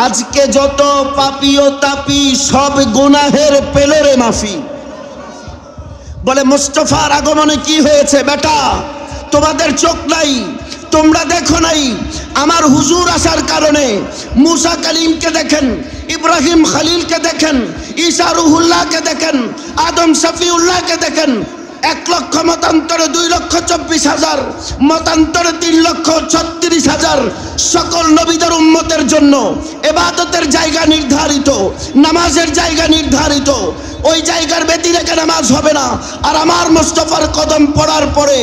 আজকে যত পাপী ও তাপী সব গুনাহের পেলরে মাফি। বলে মুস্তাফার আগমনে কি হয়েছে বেটা, তোমাদের চোখ নাই, তোমরা দেখো নাই। আমার হুজুর আসার কারণে মুসা কালিমকে দেখেন, ইব্রাহিম খলিলকে দেখেন, ঈসা রুহুল্লাহকে দেখেন, আদম শফিউল্লাহকে দেখেন। 1 লক্ষ মতান্তরে 2,24,000, মতান্তরে 3,36,000 সকল নবীদের উম্মতের জন্য ইবাদতের জায়গা নির্ধারিত, নামাজের জায়গা নির্ধারিত। ওই জায়গার ব্যতি রেখে নামাজ হবে না। আর আমার মুস্তাফার কদম পড়ার পরে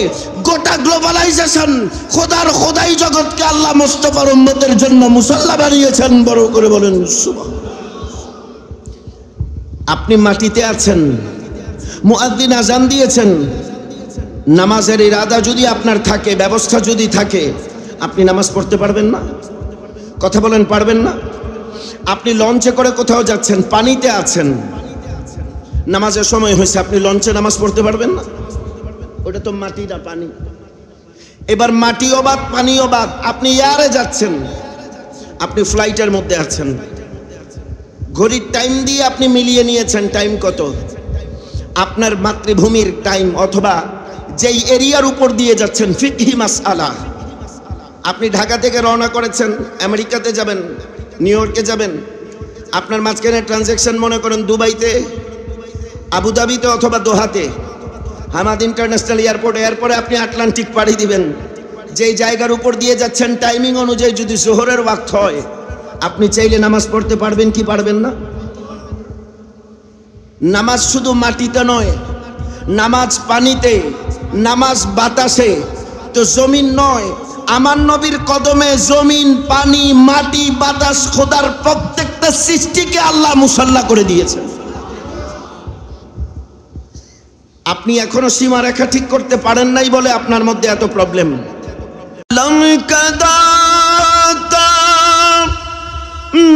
গোটা গ্লোবালাইজেশন, খোদার খোদাই জগৎকে আল্লাহ মুস্তাফার উম্মতের জন্য মুসাল্লা বানিয়েছেন। বড় করে বলেন সুবহানাল্লাহ। আপনি মাটিতে আছেন, মুয়াজ্জিন আজান দিয়েছেন, নামাজের ইরাদা যদি আপনার থাকে, ব্যবস্থা যদি থাকে, আপনি নামাজ পড়তে পারবেন না? কথা বলেন, পারবেন না? আপনি লঞ্চে করে কোথাও যাচ্ছেন, পানিতে আছেন, নামাজের সময় হয়েছে, আপনি লঞ্চে নামাজ পড়তে পারবেন না? ওটা তো মাটি না পানি। এবার মাটিও বাদ পানিও বাদ, আপনি এয়ারে যাচ্ছেন, আপনি ফ্লাইটের মধ্যে আছেন, ঘড়ির টাইম দিয়ে আপনি মিলিয়ে নিয়েছেন টাইম কত, আপনার মাতৃভূমির টাইম অথবা যেই এরিয়ার উপর দিয়ে যাচ্ছেন, ফিকহি মাসআলা। আপনি ঢাকা থেকে রওনা করেছেন, আমেরিকাতে যাবেন, নিউ ইয়র্কে যাবেন, আপনার মাঝখানে ট্রানজ্যাকশন মনে করেন দুবাইতে, আবুধাবিতে অথবা দোহাতে, হামাদ ইন্টারন্যাশনাল এয়ারপোর্ট, এরপরে আপনি আটলান্টিক পাড়ি দিবেন। যেই জায়গার উপর দিয়ে যাচ্ছেন টাইমিং অনুযায়ী যদি জোহরের ওয়াক্ত হয়, আপনি চাইলে নামাজ পড়তে পারবেন কি পারবেন না? নামাজ শুধু মাটিতে নয়, নামাজ পানিতে, নামাজ বাতাসে, তো জমিন নয়। আমার নবীর কদমে জমিন, পানি, মাটি, বাতাস, খোদার প্রত্যেকটা সৃষ্টিকে আল্লাহ মুসাল্লা করে দিয়েছেন। আপনি এখনো সীমারেখা ঠিক করতে পারেন নাই বলে আপনার মধ্যে এত প্রবলেম।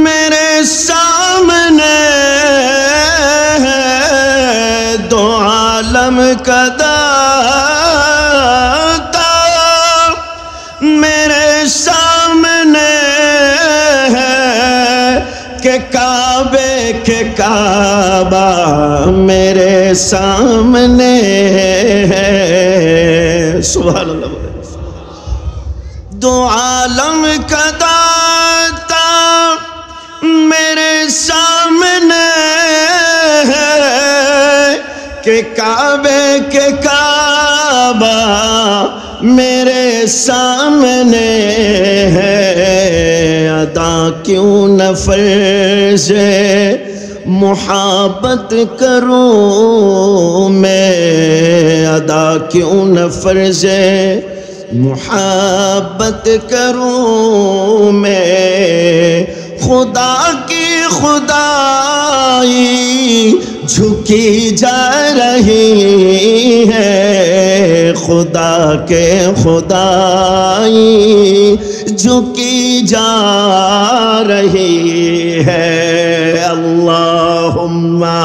মেরে সামনে दो आलम का दाता मेरे सामने है कि काबे के काबा मेरे सामने है। सुभान अल्लाह। दो आलम का दाता मेरे सामने है कि काबे के काबा मेरे सामने है। अदा क्यों न फर्ज़े मुहब्बत करूं मैं, अदा क्यों न फर्ज़े मुहब्बत करूं मैं। खुदा की खुदाई झुकी जा रही है, खुदा के खुदाई झुकी जा रही है। अल्लाहुम्मा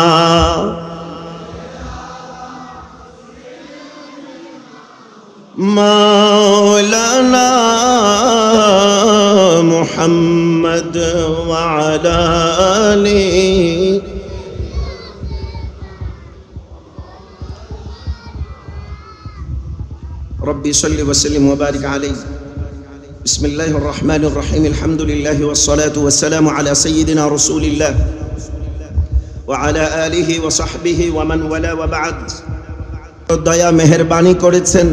मौलाना मुहम्मद व अला आली रब्बी सल्लि व सल्लिम व बारिक अलैहि। बिस्मिल्लाहिर रहमानिर रहीम। अल्हम्दुलिल्लाहि वस्सलातु वस्सलामु अला सय्यिदिना रसूलिल्लाह व अला आलिहि व सहबिहि व मान वाला व बाद। दया मेहरबानी करेছেন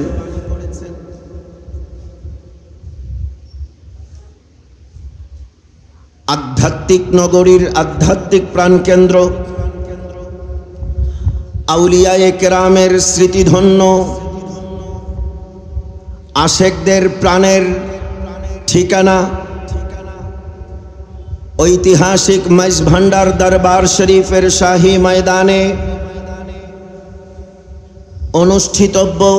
आध्यात्मिक नगरीर आध्यात्मिक प्राणकेंद्र आउलियाए केरामेर स्मृतिधन्य आशेकदेर प्राणेर ठिकाना ऐतिहासिक मज भांडार दरबार शरीफेर शाही मैदाने अनुष्ठितव्य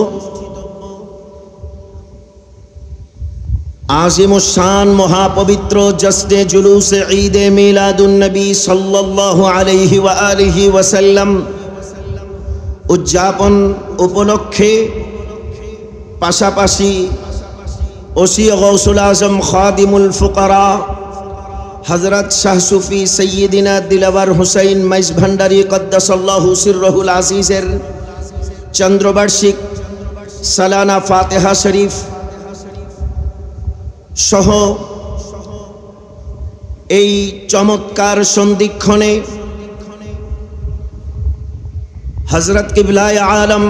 आजिमुशान महापवित्र जश्ने जुलूस ईद मिलादुन नबी सल्लल्लाहु अलैहि व आलिहि वसल्लम उद्यापन उपलक्षे पाशापाशी ओसी गौसुल आजम खादिमुल फुकारा হযরত শাহ সুফি সৈয়দিনা দিলওয়ার হুসাইন মাইজ ভান্ডারী কদ্দাসাল্লাহু সিররুল আজিজের চন্দ্রবার্ষিক সালানা ফাতিহা শরীফ সহ এই চমৎকার সন্ধিক্ষণে হযরত কিবলায়ে আলম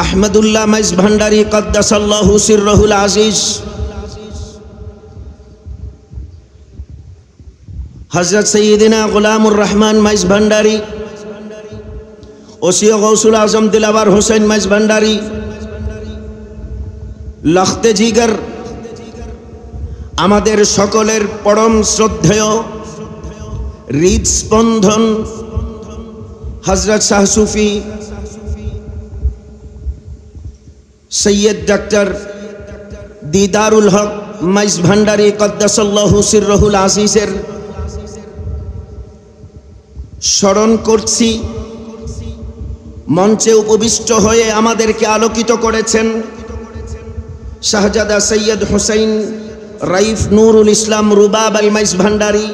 আহমদুল্লাহ মাইজ ভান্ডারী কদ্দাসাল্লাহু সিররুল আজিজ, হযরত সৈয়দিনা গোলামুর রহমান মাইজ ভান্ডারী, ওসি গৌসুল আজম দিলওয়ার হুসাইন মাইজ ভান্ডারী, লখতে জিগর আমাদের সকলের পরম শ্রদ্ধেয় হৃদস্পন্দন হযরত শাহ সুফি সৈয়দ ডক্টর দিদারুল হক মাইজ ভান্ডারী কদ্দাসাল্লাহু সিররুল আজিজের স্মরণ করছি। মঞ্চে উপবিষ্ট হয়ে আমাদেরকে আলোকিত করেছেন শাহজাদা সৈয়দ হুসাইন রাইফ নুরুল ইসলাম রুবাব আল মাইজ ভান্ডারী,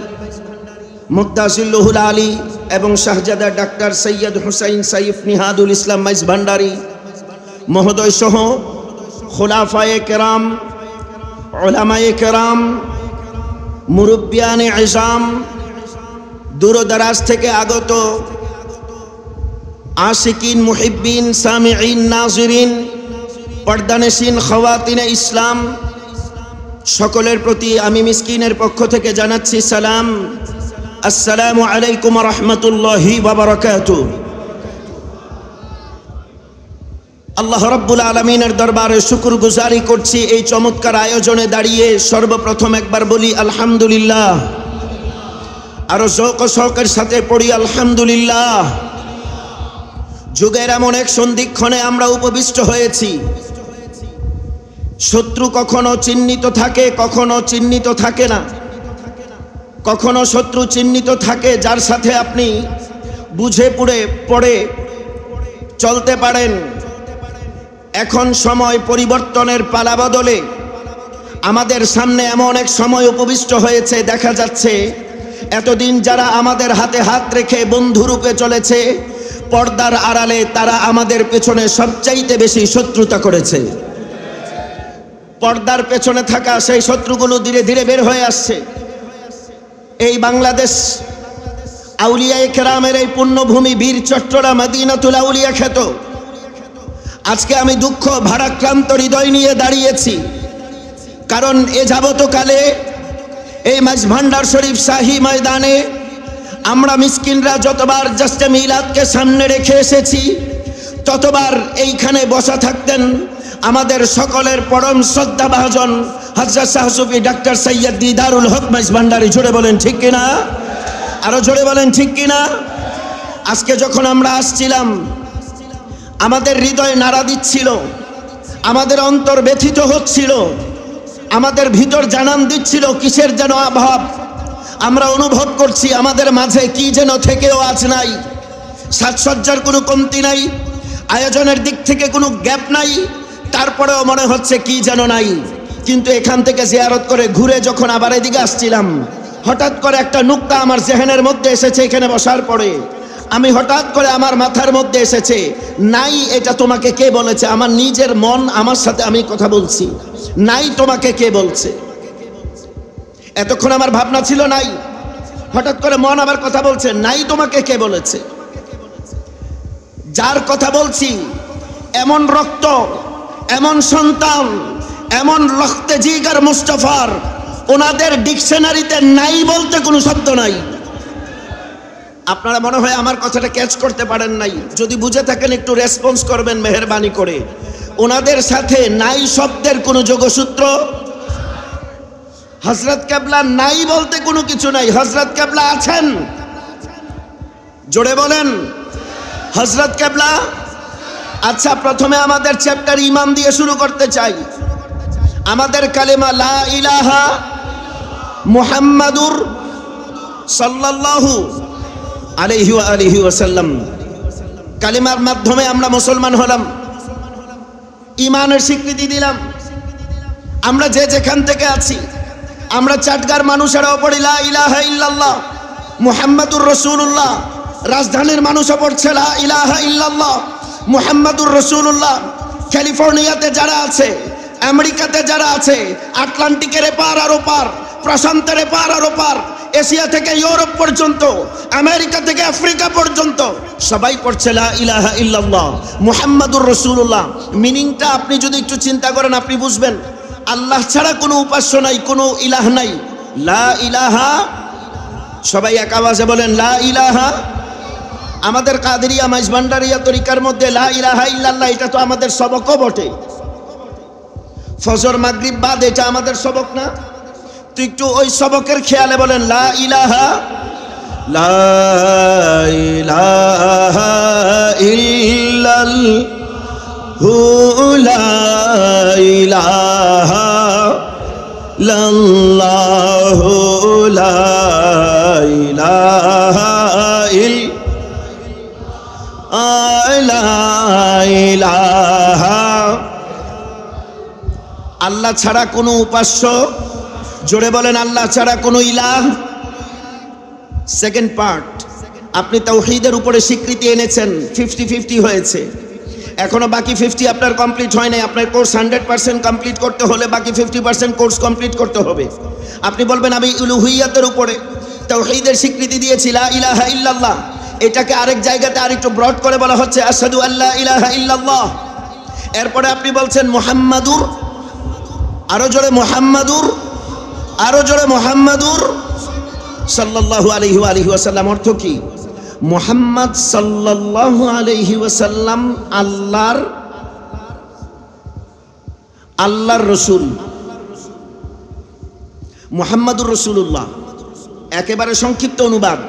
মুক্তাসিল্লুহুল আলী এবং শাহজাদা ডাক্তার সৈয়দ হুসাইন সাইফ নিহাদুল ইসলাম মাইজ ভান্ডারী মহোদয় সহ খুলাফায়ে কেরাম, উলামায়ে কেরাম, মুরব্বিয়ানে ইজাম, দূরদরাজ থেকে আগত আশিকিন, মুহিব্বিন, সামিঈন, নাজিরিন, পর্দানশীন খাওয়াতিনে ইসলাম, সকলের প্রতি আমি মিসকিনের পক্ষ থেকে জানাচ্ছি সালাম। আসসালামু আলাইকুম ওয়া রাহমাতুল্লাহি ওয়া বারাকাতুহু। আল্লাহ রাব্বুল আলামিনের দরবারে শুকরগুজারি করছি এই চমৎকার আয়োজনে দাঁড়িয়ে। সর্বপ্রথম একবার বলি আলহামদুলিল্লাহ, আরো যৌক শৌকের সাথে পড়ি আলহামদুলিল্লাহ। যুগের এমন এক সন্ধিক্ষণে আমরা উপবিষ্ট হয়েছি। শত্রু কখনো চিহ্নিত থাকে, কখনো চিহ্নিত থাকে না। কখনো শত্রু চিহ্নিত থাকে যার সাথে আপনি বুঝে পড়ে চলতে পারেন। এখন সময় পরিবর্তনের পালা বদলে আমাদের সামনে এমন এক সময় উপবিষ্ট হয়েছে, দেখা যাচ্ছে এতদিন যারা আমাদের হাতে হাত রেখে বন্ধুরূপে চলেছে, পর্দার আড়ালে তারা আমাদের পেছনে সবচাইতে বেশি শত্রুতা করেছে। পর্দার পেছনে থাকা সেই শত্রুগুলো ধীরে ধীরে বের হয়ে আসছে। এই বাংলাদেশ আউলিয়ায়ে কেরামের এই পুণ্যভূমি বীর চট্টরা মদিনাতুল আউলিয়া খ্যাত। আজকে আমি দুঃখ ভারাক্রান্ত হৃদয় নিয়ে দাঁড়িয়েছি, কারণ এ যাবতকালে এই মাইজ ভান্ডার শরীফ শাহী ময়দানে আমরা মিসকিনরা যতবার জাস্টে মিলাদকে সামনে রেখে এসেছি, ততবার এইখানে বসা থাকতেন আমাদের সকলের পরম শ্রদ্ধাভাজন হযরত শাহ সুফি ডাক্তার সৈয়দ দিদারুল হক মাইজ ভান্ডারী। জোরে বলেন ঠিক কিনা? আরো জোরে বলেন ঠিক কিনা? আজকে যখন আমরা আসছিলাম, আমাদের হৃদয় নাড়া দিচ্ছিল, আমাদের অন্তর ব্যথিত হচ্ছিল, আমাদের ভিতর জানান দিচ্ছিল কিসের যেন অভাব। আমরা অনুভব করছি আমাদের মাঝে কি যেন থেকেও আজ নাই। সাজসজ্জার কোনো কমতি নাই, আয়োজনের দিক থেকে কোনো গ্যাপ নাই, তারপরেও মনে হচ্ছে কি যেন নাই। কিন্তু এখান থেকে জিয়ারত করে ঘুরে যখন আবার এদিকে আসছিলাম, হঠাৎ করে একটা নুকতা আমার জেহেনের মধ্যে এসেছে। এখানে বসার পরে আমি হঠাৎ করে আমার মাথার মধ্যে এসেছে, নাই এটা তোমাকে কে বলেছে? আমার নিজের মন আমার সাথে আমি কথা বলছি, নাই তোমাকে কে বলছে? এতক্ষণ আমার ভাবনা ছিল নাই, হঠাৎ করে মন আবার কথা বলছে, নাই তোমাকে কে বলেছে? যার কথা বলছি এমন রক্ত, এমন সন্তান, এমন রক্তে জিগার মুস্তাফার, ওনাদের ডিকশনারিতে নাই বলতে কোনো শব্দ নাই। আপনারা মনে হয় আমার কথাটা ক্যাচ করতে পারেন নাই। যদি বুঝে থাকেন একটু রেসপন্স করবেন মেহেরবানি করে। ওনাদের সাথে নাই শব্দের কোনো যোগসূত্র। হযরত কেবলা নাই বলতে কোনো কিছু নাই। হযরত কেবলা আছেন, জোরে বলেন হযরত কেবলা। আচ্ছা, প্রথমে আমাদের চ্যাপ্টার ইমাম দিয়ে শুরু করতে চাই। আমাদের কালেমা লা ইলাহা মুহাম্মাদুর সাল্লাল্লাহু আলাইহি ওয়াসাল্লাম, কালেমার মাধ্যমে আমরা মুসলমান হলাম, ইমানের স্বীকৃতি দিলাম। আমরা যে যেখান থেকে আছি, আমরা চাটগার মানুষেরাও পড়ি লা ইলাহা ইল্লাল্লাহ মুহাম্মাদুর রাসূলুল্লাহ। রাজধানীর মানুষও পড়ছে লা ইলাহা ইল্লাল্লাহ মুহাম্মাদুর রাসূলুল্লাহ। ক্যালিফোর্নিয়াতে যারা আছে, আমেরিকাতে যারা আছে, আটলান্টিকের এপার আর ওপার, প্রশান্তের এপার আর ওপার, এশিয়া থেকে ইউরোপ পর্যন্ত, আমেরিকা থেকে আফ্রিকা পর্যন্ত সবাই পড়ছে লা ইলাহা ইল্লাল্লাহ মুহাম্মাদুর রাসূলুল্লাহ। মিনিংটা আপনি যদি একটু চিন্তা করেন আপনি বুঝবেন, আল্লাহ ছাড়া কোনো উপাস্য নাই, কোনো ইলাহ নাই। লা ইলাহা, সবাই এক আওয়াজে বলেন লা ইলাহা। আমাদের কাদেরিয়া মাইজভান্ডারিয়া তরিকার মধ্যে লা ইলাহা ইল্লাল্লাহ এটা তো আমাদের সবকও বটে। ফজর মাগরিব বাদ এটা আমাদের সবক না? তো একটু ওই সবকের খেয়ালে বলেন লা ইলাহা, লা ইলাহা ইল্লাল্লাহু লা ইলাহা ইল্লাল্লাহু লা ইলাহা ইল্লাল্লাহ। আল্লাহ ছাড়া কোনো উপাস্য, জোরে বলেন আল্লাহ ছাড়া কোনো ইলাহ। সেকেন্ড পার্ট, আপনি তাওহীদের উপরে স্বীকৃতি এনেছেন, 50-50 হয়েছে, এখনো বাকি 50 আপনার কমপ্লিট হয় নাই। আপনার কোর্স 100% কমপ্লিট করতে হলে বাকি 50% কোর্স কমপ্লিট করতে হবে। আপনি বলবেন আমি উলুহিয়াতের উপরে তাওহীদের স্বীকৃতি দিয়েছি লা ইলাহা ইল্লাল্লাহ, এটাকে আরেক জায়গাতে আরেকটু ব্রড করে বলা হচ্ছে আশহাদু আল্লা ইলাহা ইল্লাল্লাহ। এরপরে আপনি বলছেন মুহাম্মাদুর, আরো জোরে মুহাম্মাদুর, আরো জোরে মুহাম্মাদুর সাল্লাল্লাহু আলাইহি ওয়া আলিহি ওয়াসাল্লাম। অর্থ কি? মুহাম্মদ সাল্লাল্লাহু আলাইহি ওয়াসাল্লাম আল্লাহর রাসূল, মুহাম্মাদুর রাসূলুল্লাহ। একেবারে সংক্ষিপ্ত অনুবাদ,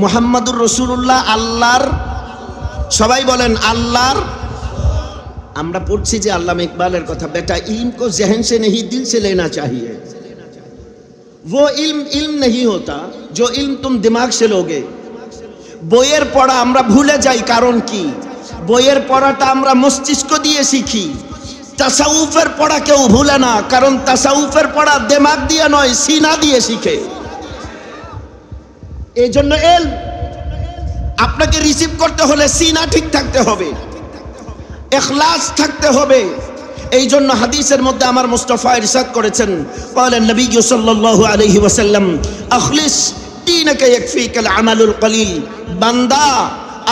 মুহাম্মাদুর রাসূলুল্লাহ আল্লাহর, সবাই বলেন আল্লাহর। আমরা পড়ছি যে আল্লামা ইকবালের কথা, বেটা ইলম को जहन से नहीं दिल से लेना चाहिए। वो इल्म नहीं होता जो इल्म तुम दिमाग से लोगे। বইয়ের পড়া আমরা ভুলে যাই, কারণ কি? বইয়ের পড়াটা আমরা মস্তিষ্ক দিয়ে শিখি। তাসাউফের পড়া কেউ ভুলে না, কারণ তাসাউফের পড়া দিমাগ দিয়ে নয়, সিনা দিয়ে শিখে। এই জন্য ইলম আপনাকে রিসিভ করতে হলে সিনা ঠিক থাকতে হবে, ইখলাস থাকতে হবে। এই জন্য হাদিসের মধ্যে আমার মুস্তাফা ইরশাদ করেছেন, ক্বালা নবী সাল্লাল্লাহু আলাইহি ওয়াসাল্লাম আখলিস দীনাকা ইয়াকফিকাল আমালুল কলিল। বান্দা,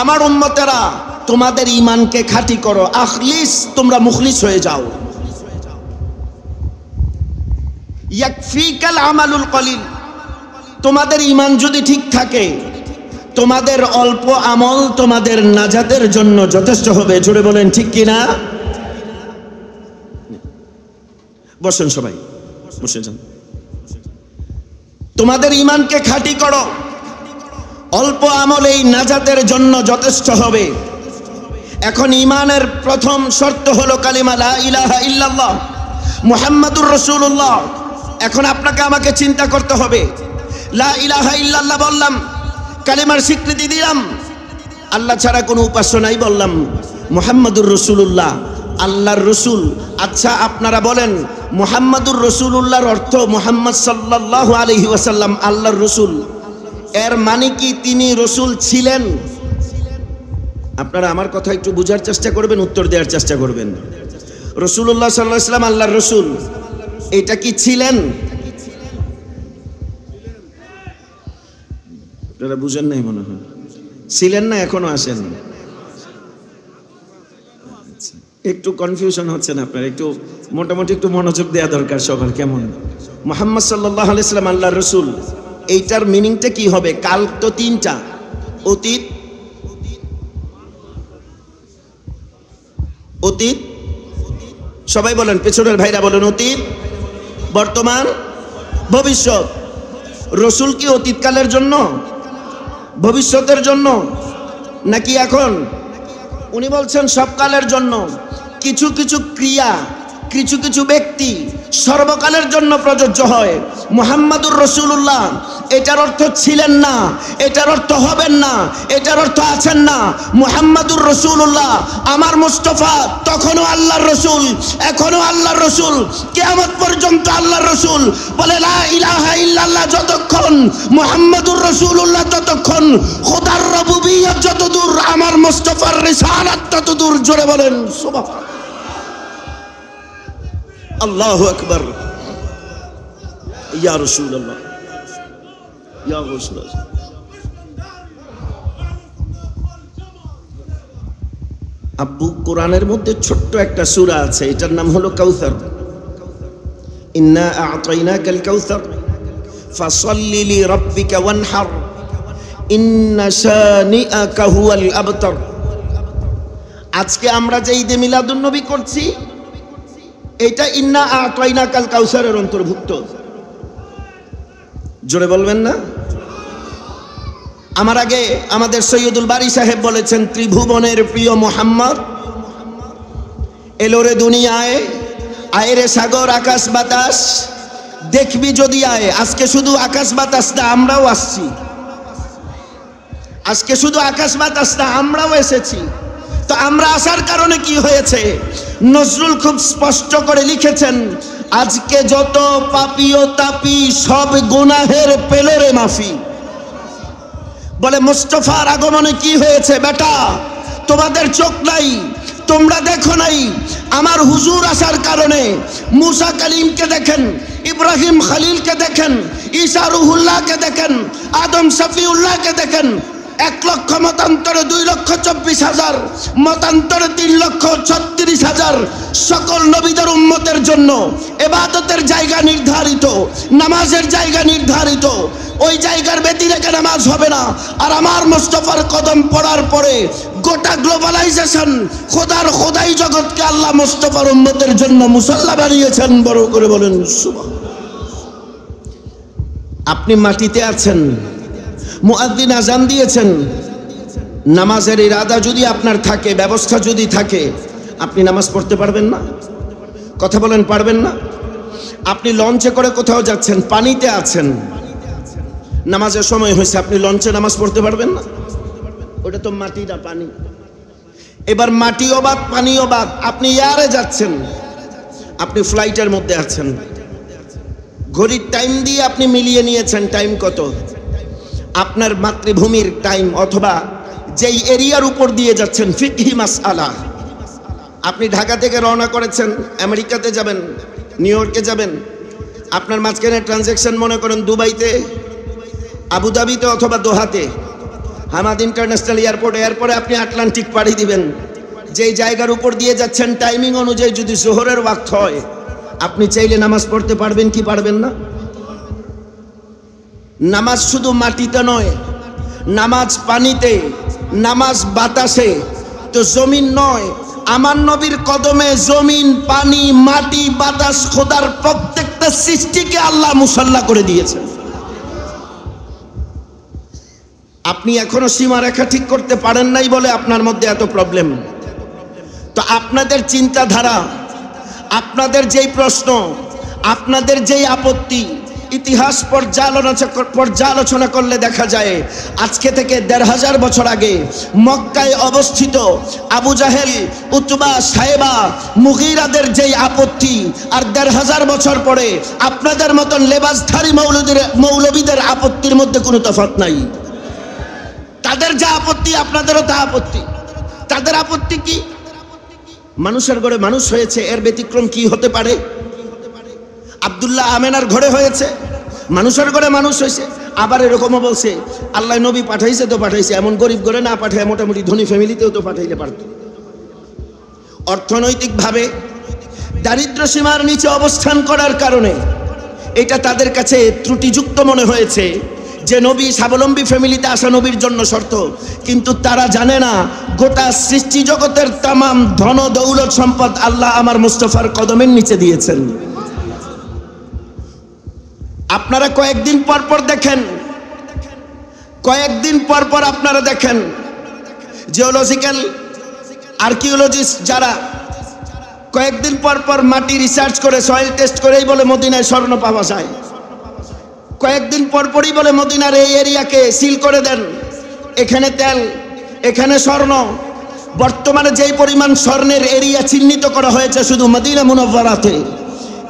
আমার উম্মতেরা, তোমাদের ঈমানকে খাঁটি করো। আখলিস, তোমরা মুখলিস হয়ে যাও। ইয়াকফিকাল আমালুল কলিল, তোমাদের ঈমান যদি ঠিক থাকে, তোমাদের অল্প আমল তোমাদের নাজাতের জন্য যথেষ্ট হবে। জোরে বলেন ঠিক কিনা? বসেন সবাই, বসে যান। তোমাদের ঈমানকে খাঁটি করো, অল্প আমল এই নাজাতের জন্য যথেষ্ট হবে। এখন ঈমানের প্রথম শর্ত হলো কালিমা লা ইলাহা ইল্লাল্লাহ মুহাম্মাদুর রাসূলুল্লাহ। এখন আপনাকে আমাকে চিন্তা করতে হবে, লা ইলাহা ইল্লাল্লাহ বললাম, কালিমার স্বীকৃতি দিলাম, আল্লাহ ছাড়া কোনো উপাস্য নাই বললাম, মুহাম্মাদুর রাসূলুল্লাহ আল্লাহর রসুল। আচ্ছা আপনারা বলেন, মুহাম্মাদুর রাসূলুল্লাহর অর্থ মুহাম্মদ সাল্লাল্লাহু আলাইহি ওয়াসাল্লাম আল্লাহর রসুল, এর মানে কি তিনি রসুল ছিলেন? আপনারা আমার কথা একটু বোঝার চেষ্টা করবেন, উত্তর দেওয়ার চেষ্টা করবেন। রাসূলুল্লাহ সাল্লাল্লাহু আলাইহি ওয়াসাল্লাম আল্লাহর রসুল, এটা কি ছিলেন? আপনারা বুঝেন নাই মনে হয়, ছিলেন না, এখনো আসেন। একটু কনফিউশন হচ্ছেন আপনার, একটু মোটামুটি একটু মনোযোগ দেওয়া দরকার সবার। কেমন? মুহাম্মদ সাল্লাল্লাহু আলাইহি ওয়াসাল্লাম আল্লাহর রসুল, এইটার মিনিংটা কি হবে? কাল তো তিনটা, অতীত, অতীত, সবাই বলেন, পেছনের ভাইরা বলেন, অতীত, বর্তমান, ভবিষ্যৎ। রসুল কি অতীতকালের জন্য, ভবিষ্যতের জন্য, নাকি এখন? উনি বলছেন সব কালের জন্য। কিছু কিছু ক্রিয়া কিছু কিছু ব্যক্তি সর্বকালের জন্য প্রযোজ্য হয়। মুহাম্মাদুর রাসূলুল্লাহ এটার অর্থ ছিলেন না, এটার অর্থ হবেন না, এটার অর্থ আছেন না। মুহাম্মাদুর রাসূলুল্লাহ আমার মুস্তাফা তখনও আল্লাহর রাসূল, এখনো আল্লাহর রাসূল, কিয়ামত পর্যন্ত আল্লাহর রাসূল। বলে লা ইলাহা ইল্লাল্লাহ যতক্ষণ, মুহাম্মাদুর রাসূলুল্লাহ ততক্ষণ, খোদার রুবুবিয়্যত যতদূর, আমার মুস্তাফার রিসালাত ততদূর। জোরে বলেন সুবহানাল্লাহ। আল্লাহু আকবার। ইয়া রাসূলুল্লাহ, ইয়া রাসূলুল্লাহ। আব্বু, কোরআনের মধ্যে ছোট্ট একটা সূরা আছে, এটার নাম হলো কাউসার। ইন্না আ'তাইনাকাল কাউসার ফাসাল্লি লিরাব্বিকা ওয়ানহার ইন্না শানিআকা হুয়াল আবতার। আজকে আমরা যে ঈদে মিলাদুন নবী করছি, এটা ইন্না আ'তাইনাকাল কাউসারের অন্তর্ভুক্ত। জোরে বলবেন না? আমার আগে আমাদের সৈয়দুল বারী সাহেব বলেছেন, ত্রিভুবনের প্রিয় মুহাম্মদ এলোরে দুনিয়ায়, আয়রে সাগর আকাশ বাতাস, দেখবি যদি আয়। আজকে শুধু আকাশ বাতাস না, আমরাও আসছি। আজকে শুধু আকাশ বাতাস না, আমরাও এসেছি। তো আমরা আসার কারণে কি হয়েছে? নজরুল খুব স্পষ্ট করে লিখেছেন, আজকে যত পাপী ও তাপী সব গুনাহের পেলরে মাফি। বলে মুস্তাফার আগমনে কি হয়েছে? বেটা, তোমাদের চোখ নাই, তোমরা দেখো নাই। আমার হুজুর আসার কারণে মুসা কালিমকে দেখেন, ইব্রাহিম খলিলকে দেখেন, ঈসা রুহুল্লাহকে দেখেন, আদম শফিউল্লাহকে দেখেন। 1 লক্ষ মতান্তরে 2,24,000, মতান্তরে 3,36,000 সকল নবীদের উম্মতের জন্য ইবাদতের জায়গা নির্ধারিত, নামাজের জায়গা নির্ধারিত। ওই জায়গার ব্যতি রেখে নামাজ হবে না। আর আমার মুস্তাফার কদম পড়ার পরে গোটা গ্লোবালাইজেশন, খোদার খোদাই জগৎকে আল্লাহ মুস্তাফার উম্মতের জন্য মুসাল্লা বানিয়েছেন। বড় করে বলেন সুবহানাল্লাহ। আপনি মাটিতে আছেন, মুয়াজ্জিন আযান দিয়েছেন, নামাজের ইরাদা যদি আপনার থাকে, ব্যবস্থা যদি থাকে, আপনি নামাজ পড়তে পারবেন না? কথা বলেন, পারবেন না? আপনি লঞ্চে করে কোথাও যাচ্ছেন, পানিতে আছেন, নামাজের সময় হয়েছে, আপনি লঞ্চে নামাজ পড়তে পারবেন না? ওটা তো মাটি না পানি। এবার মাটিও বাদ, পানিও বাদ, আপনি এয়ারে যাচ্ছেন, আপনি ফ্লাইটের মধ্যে আছেন, ঘড়ির টাইম দিয়ে আপনি মিলিয়ে নিয়েছেন টাইম কত, আপনার মাতৃভূমির টাইম অথবা যেই এরিয়ার উপর দিয়ে যাচ্ছেন, ফিকহি মাসআলা। আপনি ঢাকা থেকে রওনা করেছেন, আমেরিকাতে যাবেন, নিউ ইয়র্কে যাবেন, আপনার মাঝখানে ট্রানজ্যাকশন মনে করেন দুবাইতে, আবুধাবিতে অথবা দোহাতে, হামাদ ইন্টারন্যাশনাল এয়ারপোর্ট। এরপরে আপনি আটলান্টিক পাড়ি দিবেন। যেই জায়গার উপর দিয়ে যাচ্ছেন টাইমিং অনুযায়ী যদি জোহরের ওয়াক্ত হয়, আপনি চাইলে নামাজ পড়তে পারবেন কি পারবেন না? নামাজ শুধু মাটিতে নয়, নামাজ পানিতে, নামাজ বাতাসে। তো জমিন নয়, আমার নবীর কদমে জমিন, পানি, মাটি, বাতাস, খোদার প্রত্যেকটা সৃষ্টিকে আল্লাহ মুসাল্লা করে দিয়েছেন। আপনি এখনো সীমারেখা ঠিক করতে পারেন নাই বলে আপনার মধ্যে এত প্রবলেম। তো আপনাদের চিন্তাধারা, আপনাদের যেই প্রশ্ন, আপনাদের যেই আপত্তি, ইতিহাস পর্যালোচনা করলে দেখা যায় আজকে থেকে ১৫০০ বছর আগে মক্কায় অবস্থিত আবু জাহেল, উতবা, সাইবা, মুগীরাদের যেই আপত্তি, আর ১৫০০ বছর পরে আপনাদের মতন লেবাসধারী মৌলবীদের আপত্তির মধ্যে কোনো তফাৎ নাই। তাদের যা আপত্তি আপনাদেরও তা আপত্তি। তাদের আপত্তি কি? মানুষের ঘরে মানুষ হয়েছে, এর ব্যতিক্রম কি হতে পারে? আব্দুল্লাহ আমেনার ঘরে হয়েছে, মানুষের ঘরে মানুষ হয়েছে। আবার এরকমও বলছে আল্লাহ নবী পাঠাইছে তো পাঠাইছে, এমন গরিব ঘরে না পাঠায় মোটামুটি ধনী ফ্যামিলিতেও তো পাঠাইতে পারত। অর্থনৈতিকভাবে দারিদ্র সীমার নিচে অবস্থান করার কারণে এটা তাদের কাছে ত্রুটিযুক্ত মনে হয়েছে যে নবী স্বাবলম্বী ফ্যামিলিতে আসা নবীর জন্য শর্ত। কিন্তু তারা জানে না গোটা সৃষ্টি জগতের তামাম ধন দৌলত সম্পদ আল্লাহ আমার মুস্তাফার কদমের নিচে দিয়েছেন। আপনারা কয়েকদিন পর পর দেখেন, কয়েকদিন পর পর আপনারা দেখেন জিওলজিক্যাল আর্কিওলজিস্ট যারা কয়েকদিন পর পর মাটি রিসার্চ করে সয়েল টেস্ট করেই বলে মদিনায় স্বর্ণ পাওয়া যায়। কয়েকদিন পর পরই বলে মদিনার এই এরিয়াকে সিল করে দেন, এখানে তেল, এখানে স্বর্ণ। বর্তমানে যেই পরিমাণ স্বর্ণের এরিয়া চিহ্নিত করা হয়েছে শুধু মদিনা মুনাওয়ারাতে,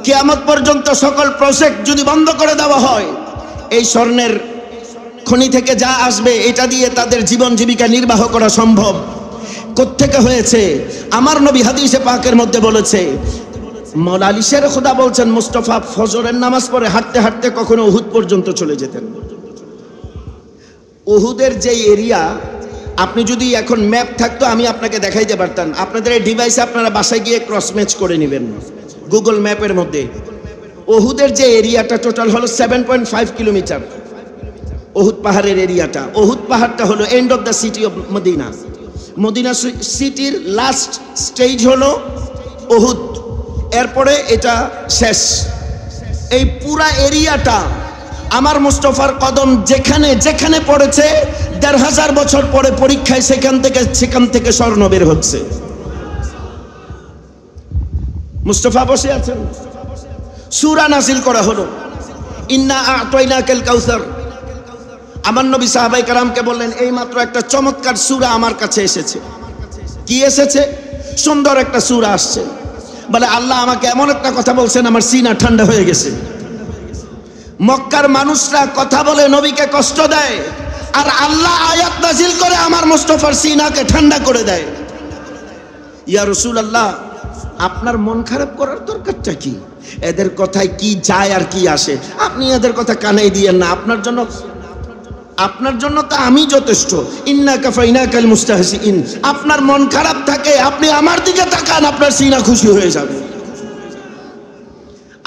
কিয়ামত পর্যন্ত সকল প্রজেক্ট যদি বন্ধ করে দেওয়া হয়, এই স্বর্ণের খনি থেকে যা আসবে এটা দিয়ে তাদের জীবন জীবিকা নির্বাহ করা সম্ভব। কোত্থেকে হয়েছে? আমার নবী হাদিসে পাকের মধ্যে বলেছে, মওলা আলী শের খোদা বলছেন, মুস্তাফা ফজরের নামাজ পড়ে হাঁটতে হাঁটতে কখনো উহুদ পর্যন্ত চলে যেতেন। উহুদের যে এরিয়া, আপনি যদি এখন ম্যাপ থাকতো আমি আপনাকে দেখাইতে পারতাম। আপনাদের এই ডিভাইসে আপনারা বাসায় গিয়ে ক্রস ম্যাচ করে নেবেন গুগল ম্যাপের মধ্যে। উহুদের যে এরিয়াটা টোটাল হলো 7.5 কিলোমিটার। উহুদ পাহাড়ের এরিয়াটা, উহুদ পাহাড়টা হলো end of the city of Medina. Medina সিটির লাস্ট স্টেজ হলো উহুদ, এরপরে এটা শেষ। এই পুরা এরিয়াটা আমার মুস্তাফার কদম যেখানে যেখানে পড়েছে ১৫০০ বছর পরে পরীক্ষায় সেখান থেকে স্বর্ণ বের হচ্ছে। মুস্তাফা বসে আছেন, সূরা নাযিল করা হলো, ইন্না আ'তাইনাকাল কাউসার। আমার নবী সাহাবায়ে কেরামকে বললেন, এই মাত্র একটা চমৎকার সূরা আমার কাছে এসেছে। কি এসেছে? সুন্দর একটা সূরা আসছে। বলে, আল্লাহ আমাকে এমন একটা কথা বলছেন আমার সিনা ঠান্ডা হয়ে গেছে। মক্কার মানুষরা কথা বলে নবীকে কষ্ট দেয়, আর আল্লাহ আয়াত নাযিল করে আমার মুস্তাফার সিনাকে ঠান্ডা করে দেয়। ইয়া রাসূলুল্লাহ, আপনার মন খারাপ করার দরকারটা কি? এদের কথায় কি যায় আর কি আসে? আপনি এদের কথা কানেই দিয়েন না। আপনার জন্য তো আমি যথেষ্ট। ইন্না কাফাইনাকাল মুস্তাহজিইন। আপনার মন খারাপ থাকে, আপনি আমার দিকে তাকান, আপনার সিনা খুশি হয়ে যাবে।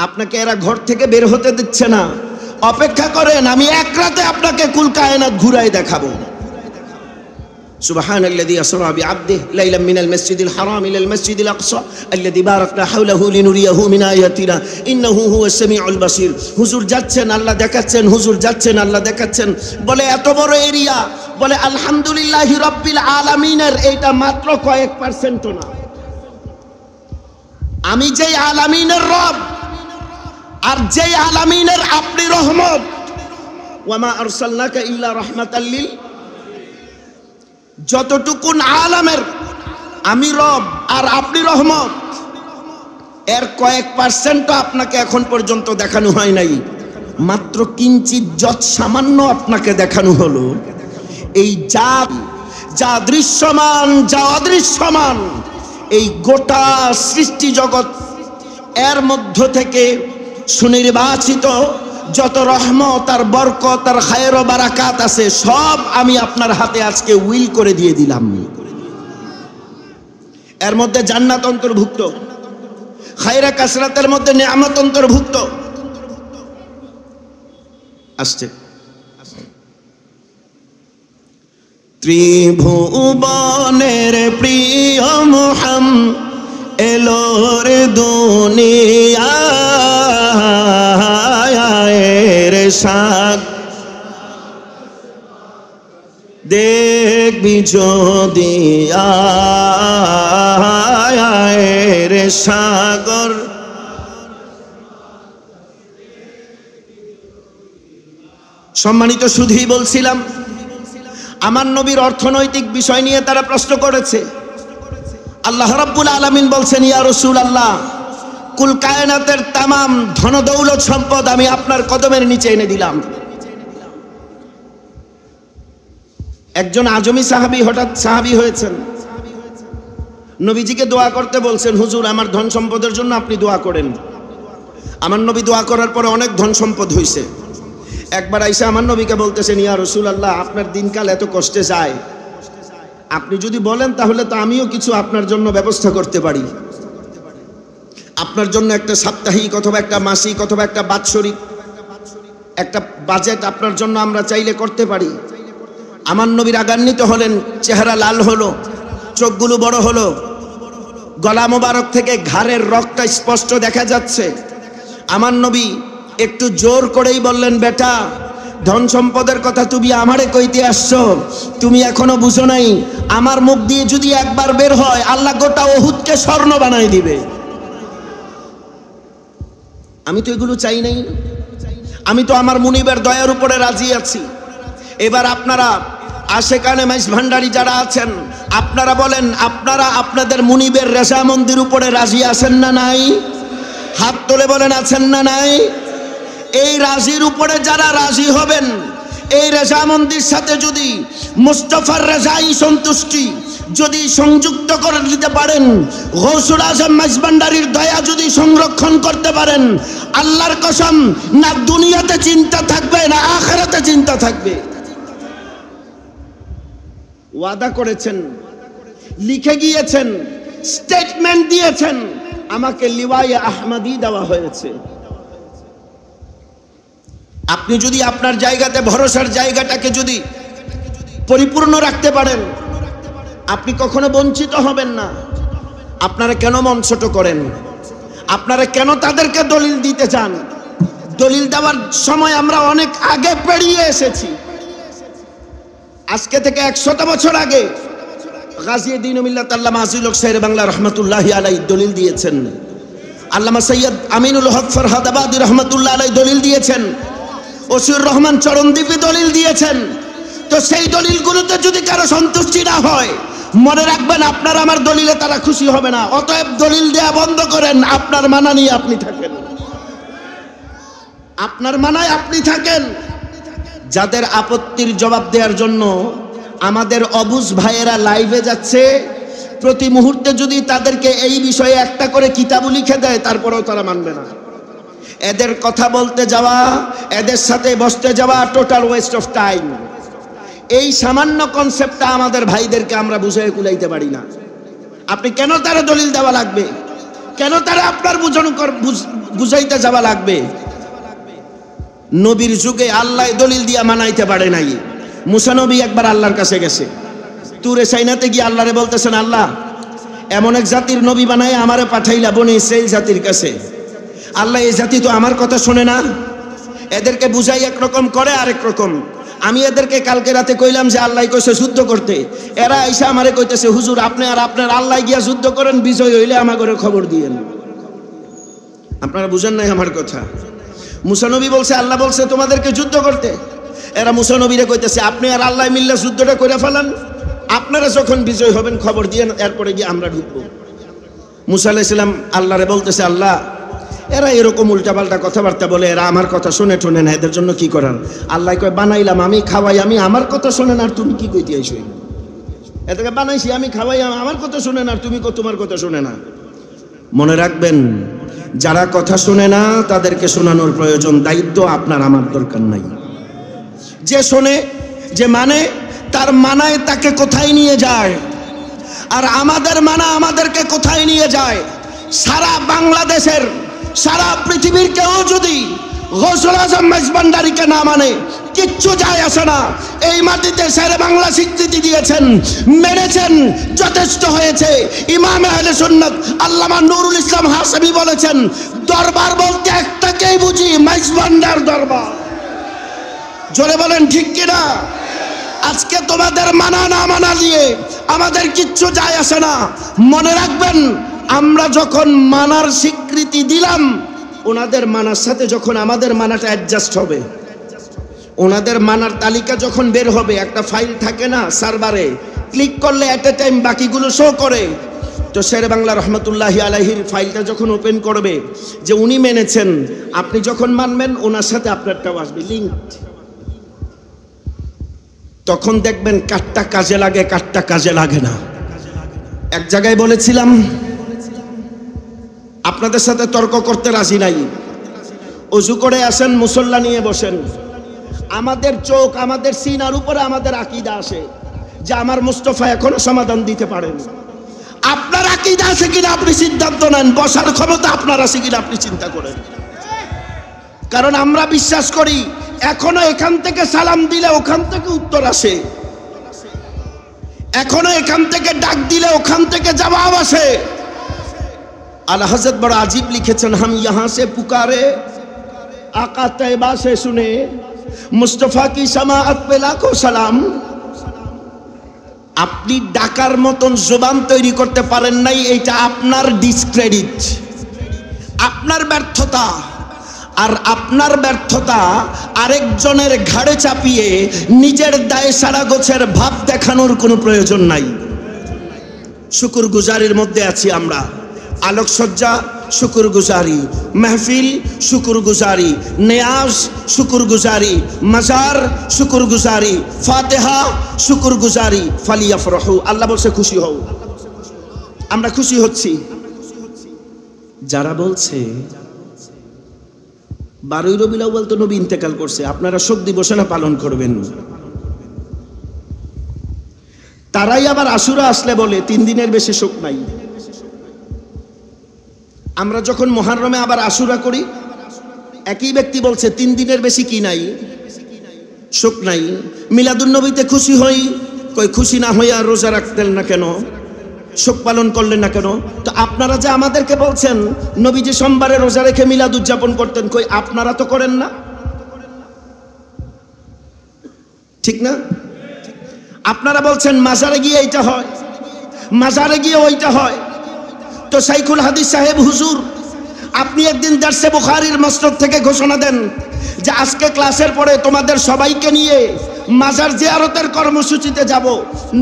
আপনাকে এরা ঘর থেকে বের হতে দিচ্ছে না, অপেক্ষা করেন, আমি এক রাতে আপনাকে কুল কায়নাত ঘুরাই দেখাবো। সুবহানাল্লাযী আসরা বিআবদিহি লাইলাম মিনাল মাসজিদিল হারাম ইলাল মাসজিদিল আকসা আল্লাযী বারাকনা হাওলাহু লিনুরিয়াহু মিন আয়াতিনা ইন্নাহু হুয়াস সামিউল বাসীর। হুজুর যাচ্ছেন, আল্লাহ দেখাচ্ছেন, হুজুর যাচ্ছেন, আল্লাহ দেখাচ্ছেন। বলে এত বড় এরিয়া, বলে আলহামদুলিল্লাহি রাব্বিল আলামিনের এইটা মাত্র কয়েক পার্সেন্টও না। আমি যেই আলামিনের রব, আর যেই আলামিনের আপনি রহমত, ওয়ামা আরসালনাকা ইল্লা রাহমাতাল লিল, যতটুকুন আলামের আমি রব আর আপনি রহমত, এর কয়েক পার্সেন্টও আপনাকে এখন পর্যন্ত দেখানো হয় নাই। মাত্র কিঞ্চিত যৎ সামান্য আপনাকে দেখানো হলো। এই যা দৃশ্যমান যা অদৃশ্যমান, এই গোটা সৃষ্টি জগৎ, এর মধ্য থেকে সুনির্বাচিত যত রহমত আর বরকত আর খায়র ও বারাকাত আছে, সব আমি আপনার হাতে আজকে উইল করে দিয়ে দিলাম। এর মধ্যে জান্নাত অন্তর্ভুক্ত, খায়রা কাসরাতের মধ্যে নিয়ামত অন্তর্ভুক্ত। আসছে ত্রিভুবনের প্রিয় মুহাম্মদ এলো রে দুনিয়ায় রে সাগ, দেখবি যদি রে সাগর। সম্মানিত শুধুই বলছিলাম, আমার নবীর অর্থনৈতিক বিষয় নিয়ে তারা প্রশ্ন করেছে। আল্লাহ রাব্বুল আলামিন বলছেন, ইয়া রাসূলুল্লাহ, কুল কায়নাতের তামাম ধন দৌলত সম্পদ আমি আপনার কদমের নিচে এনে দিলাম। একজন আজমি সাহাবী হঠাৎ সাহাবী হয়েছেন, নবীজিকে দোয়া করতে বলছেন, হুজুর আমার ধন সম্পদের জন্য আপনি দোয়া করেন। আমার নবী দোয়া করার পরে অনেক ধন সম্পদ হয়েছে। একবার আইসা আমার নবীকে বলতেছেন, ইয়া রাসূলুল্লাহ, আপনার দিনকাল এত কষ্টে যায়, আপনি যদি বলেন তাহলে তো আমিও কিছু আপনার জন্য ব্যবস্থা করতে পারি। আপনার জন্য একটা সাপ্তাহিক অথবা একটা মাসিক অথবা একটা বাৎসরিক একটা বাজেট আপনার জন্য আমরা চাইলে করতে পারি। আমার নবী রাগান্বিত হলেন, চেহারা লাল হলো, চোখগুলো বড় হলো, গলা মোবারক থেকে ঘাড়ের রক্তটা স্পষ্ট দেখা যাচ্ছে। আমার নবী একটু জোর করেই বললেন, বেটা, ধন সম্পদের কথা তুমি আমারে কইতে আসছো, তুমি এখনো বুঝো নাই, আমার মুখ দিয়ে যদি একবার বের হয় আল্লাহ গোটা উহুদকে স্বর্ণ বানাই দিবে। আমি তো এগুলো চাই নাই, আমি তো আমার মুনিবের দয়ার উপরে রাজি আছি। এবার আপনারা আশেকানে মাইজ ভান্ডারী যারা আছেন, আপনারা বলেন, আপনারা আপনাদের মুনিবের রেজামন্দির উপরে রাজি আছেন না নাই? হাত তুলে বলেন আছেন না নাই? এই রাজির উপরে যারা রাজি হবেন, এই রেজামন্দির সাথে যদি মুস্তাফার রেজাই সন্তুষ্টি যদি সংযুক্ত করে দিতে পারেন, গৌসুল আজম মাইজ ভান্ডারীর দয়া যদি সংরক্ষণ করতে পারেন, আল্লাহর কসম, না দুনিয়াতে চিন্তা থাকবে না আখিরাতে চিন্তা থাকবে। ওয়াদা করেছেন, লিখে গিয়েছেন, স্টেটমেন্ট দিয়েছেন, আমাকে লিওয়ায়ে আহমদি দেওয়া হয়েছে। আপনি যদি আপনার জায়গাতে ভরসার জায়গাটাকে যদি পরিপূর্ণ রাখতে পারেন, আপনি কখনো বঞ্চিত হবেন না। আপনারা কেন মন ছোট করেন? আপনারা কেন তাদেরকে দলিল দিতে চান? দলিল দেওয়ার সময় আমরা অনেক আগে পেরিয়ে এসেছি। আজকে থেকে 100 বছর আগে গাজী দ্বীন মিল্লাত আল্লামা আজিজুল হক শের বাংলা রহমাতুল্লাহি আলাইহি দলিল দিয়েছেন। আল্লামা সৈয়দ আমিনুল হক ফরহাদাবাদী রহমাতুল্লাহ আলাইহি দলিল দিয়েছেন। ওসিউর রহমান চরণদ্বীপী দলিল দিয়েছেন। তো সেই দলিলগুলোতে যদি কারো সন্তুষ্টি না হয়, মনে রাখবেন আপনার আমার দলিলে তারা খুশি হবে না। অতএব দলিল দেয়া বন্ধ করেন, আপনার মানা নিয়ে আপনি থাকেন, আপনার মানায় আপনি থাকেন। যাদের আপত্তির জবাব দেওয়ার জন্য আমাদের অবুঝ ভাইয়েরা লাইভে যাচ্ছে, প্রতি মুহূর্তে যদি তাদেরকে এই বিষয়ে একটা করে কিতাবও লিখে দেয়, তারপরেও তারা মানবে না। এদের কথা বলতে যাওয়া, এদের সাথে বসতে যাওয়া টোটাল ওয়েস্ট অফ টাইম। এই সামান্য কনসেপ্টটা আমাদের ভাইদেরকে আমরা বুঝিয়ে কুলাইতে পারি না। আপনি কেন তারা দলিল দেওয়া লাগবে? কেন তারা আপনার বুঝাইতে যাওয়া লাগবে? নবীর যুগে আল্লাহ দলিল দিয়া মানাইতে পারে নাই। মুসা নবী একবার আল্লাহর কাছে গেছে, তুরে সাইনাতে গিয়ে আল্লাহরে বলতেছেন, আল্লাহ এমন এক জাতির নবী বানায় আমারে পাঠাইলা বনি ইসরাইল জাতির কাছে। আল্লাহ এই জাতি তো আমার কথা শোনে না, এদেরকে বুঝাই একরকম করে আরেক রকম। আমি এদেরকে কালকে রাতে কইলাম যে আল্লাহ কইছে যুদ্ধ করতে, এরা আইসা আমারে কইতেছে হুজুর আপনি আর আপনার আল্লাহ গিয়া যুদ্ধ করেন, বিজয় হইলে আমাকে খবর দিয়েন। আপনারা বুঝেন নাই আমার কথা। মুসা নবী বলছে আল্লাহ বলছে তোমাদেরকে যুদ্ধ করতে, এরা মুসা নবীরে কইতেছে আপনি আর আল্লাহ মিল্লা যুদ্ধটা করে ফেলান, আপনারা যখন বিজয় হবেন খবর দিয়েন, এরপরে গিয়ে আমরা ঢুকবো। মুসা আলাইহিস সালাম আল্লাহরে বলতেছে, আল্লাহ এরা এরকম উল্টাপাল্টা কথাবার্তা বলে, এরা আমার কথা শুনে টুনে না, এদের জন্য কি করার? আল্লাহ কয় বানাইলাম, আমি খাওয়াই, আমি আমার কথা শুনে না, আর তুমি কি কইতে আইছো? এদেরকে বানাইছি, আমি খাওয়াই, আমার কথা শুনে না, আর তুমি তোমার কথা শুনে না। মনে রাখবেন, যারা কথা শুনে না তাদেরকে শোনানোর প্রয়োজন, দায়িত্ব আপনার আমার দরকার নাই। যে শোনে, যে মানে, তার মানায় তাকে কোথায় নিয়ে যায়, আর আমাদের মানা আমাদেরকে কোথায় নিয়ে যায়। সারা বাংলাদেশের, সারা পৃথিবীর কেউ যদি গৌসুল আজম মাইজ ভান্ডারীকে না মানে, কিচ্ছু যায় আসে না। এই মাটিতে শেরে বাংলা স্বীকৃতি দিয়েছেন, মেনেছেন, যথেষ্ট হয়েছে। ইমাম আহলে সুন্নাত আল্লামা নুরুল ইসলাম হাশমি বলেছেন, দরবার বলতে একটাকেই বুঝি, মাইজ ভান্ডার দরবার। জোরে বলেন ঠিক কিনা? আজকে তোমাদের মানা না মানা দিয়ে আমাদের কিচ্ছু যায় আসে না। মনে রাখবেন, আমরা যখন মানার স্বীকৃতি দিলাম, ওনাদের মানার সাথে যখন আমাদের মানাটা অ্যাডজাস্ট হবে, ওনাদের মানার তালিকা যখন বের হবে, একটা ফাইল থাকে না সার্ভারে, ক্লিক করলে এট এ টাইম বাকিগুলো শো করে। তো শেরে বাংলা রহমতুল্লাহি আলাইহির ফাইলটা যখন ওপেন করবে, যে উনি মেনেছেন, আপনি যখন মানবেন ওনার সাথে আপনারটাও আসবে লিঙ্ক। তখন দেখবেন কাটটা কাজে লাগে, কাটটা কাজে লাগে না। এক জায়গায় বলেছিলাম, আপনাদের সাথে তর্ক করতে রাজি নাই, ওযু করে আসেন, মুসল্লা নিয়ে বসেন। আমাদের চোখ, আমাদের সিনার উপরে আমাদের আকীদা আসে যে আমার মুস্তাফা এখনো সমাধান দিতে পারেন। আপনার আকীদা আছে কিনা আপনি সিদ্ধান্ত নেন, বসার ক্ষমতা আপনার আছে কিনা আপনি চিন্তা করেন। কারণ আমরা বিশ্বাস করি, এখনো এখান থেকে সালাম দিলে ওখান থেকে উত্তর আসে, এখনো এখান থেকে ডাক দিলে ওখান থেকে জবাব আসে। আলা হযরত বড় আজীব লিখেছেন, হাম ইহাঁ সে পুকারে আকা তৈবা সে শুনে মুস্তাফা কি সামাআত পে লাখো সালাম। আপনি ডাকার মতন জবান তৈরি করতে পারেন নাই, এইটা আপনার ডিসক্রেডিট, আপনার ব্যর্থতা। আর আপনার ব্যর্থতা আরেকজনের ঘাড়ে চাপিয়ে নিজের দায় সারা গোছের ভাব দেখানোর কোনো প্রয়োজন নাই। শুকরগুজারির মধ্যে আছি আমরা। আলোকসজ্জা শুকরগুজারি, মাহফিল শুকরগুজারি, নেয়াজ শুকরগুজারি, মাজার শুকরগুজারি, ফাতিহা শুকরগুজারি। ফালিয়াফরাহু, আল্লাহ বলছে খুশি হও। আমরা খুশি হচ্ছি। যারা বলছে 12ই রবিউল আউয়াল তো নবী ইন্তেকাল করছে, আপনারা শোক দিবস না পালন করবেন, তারাই আবার আশুরা আসলে বলে 3 দিনের বেশি শোক নাই। আমরা যখন মুহররমে আবার আশুরা করি, একই ব্যক্তি বলছে 3 দিনের বেশি কি নাই, শোক নাই। মিলাদুন নবীতে খুশি হই, কই খুশি না হইয়া রোজা রাখতেন না কেন, শোক পালন করলেন না কেন? তো আপনারা যে আমাদেরকে বলছেন নবীজি সোমবারে রোজা রেখে মিলাদ উদযাপন করতেন, কই আপনারা তো করেন না, ঠিক না? আপনারা বলছেন মাজারে গিয়ে এইটা হয়, মাজারে গিয়ে ওইটা হয়। তো শাইখুল হাদিস সাহেব হুজুর, আপনি একদিন দারসে বুখারীর মসনদ থেকে ঘোষণা দেন যে আজকে ক্লাসের পরে তোমাদের সবাইকে নিয়ে মাজার জিয়ারতের কর্মসূচিতে যাব।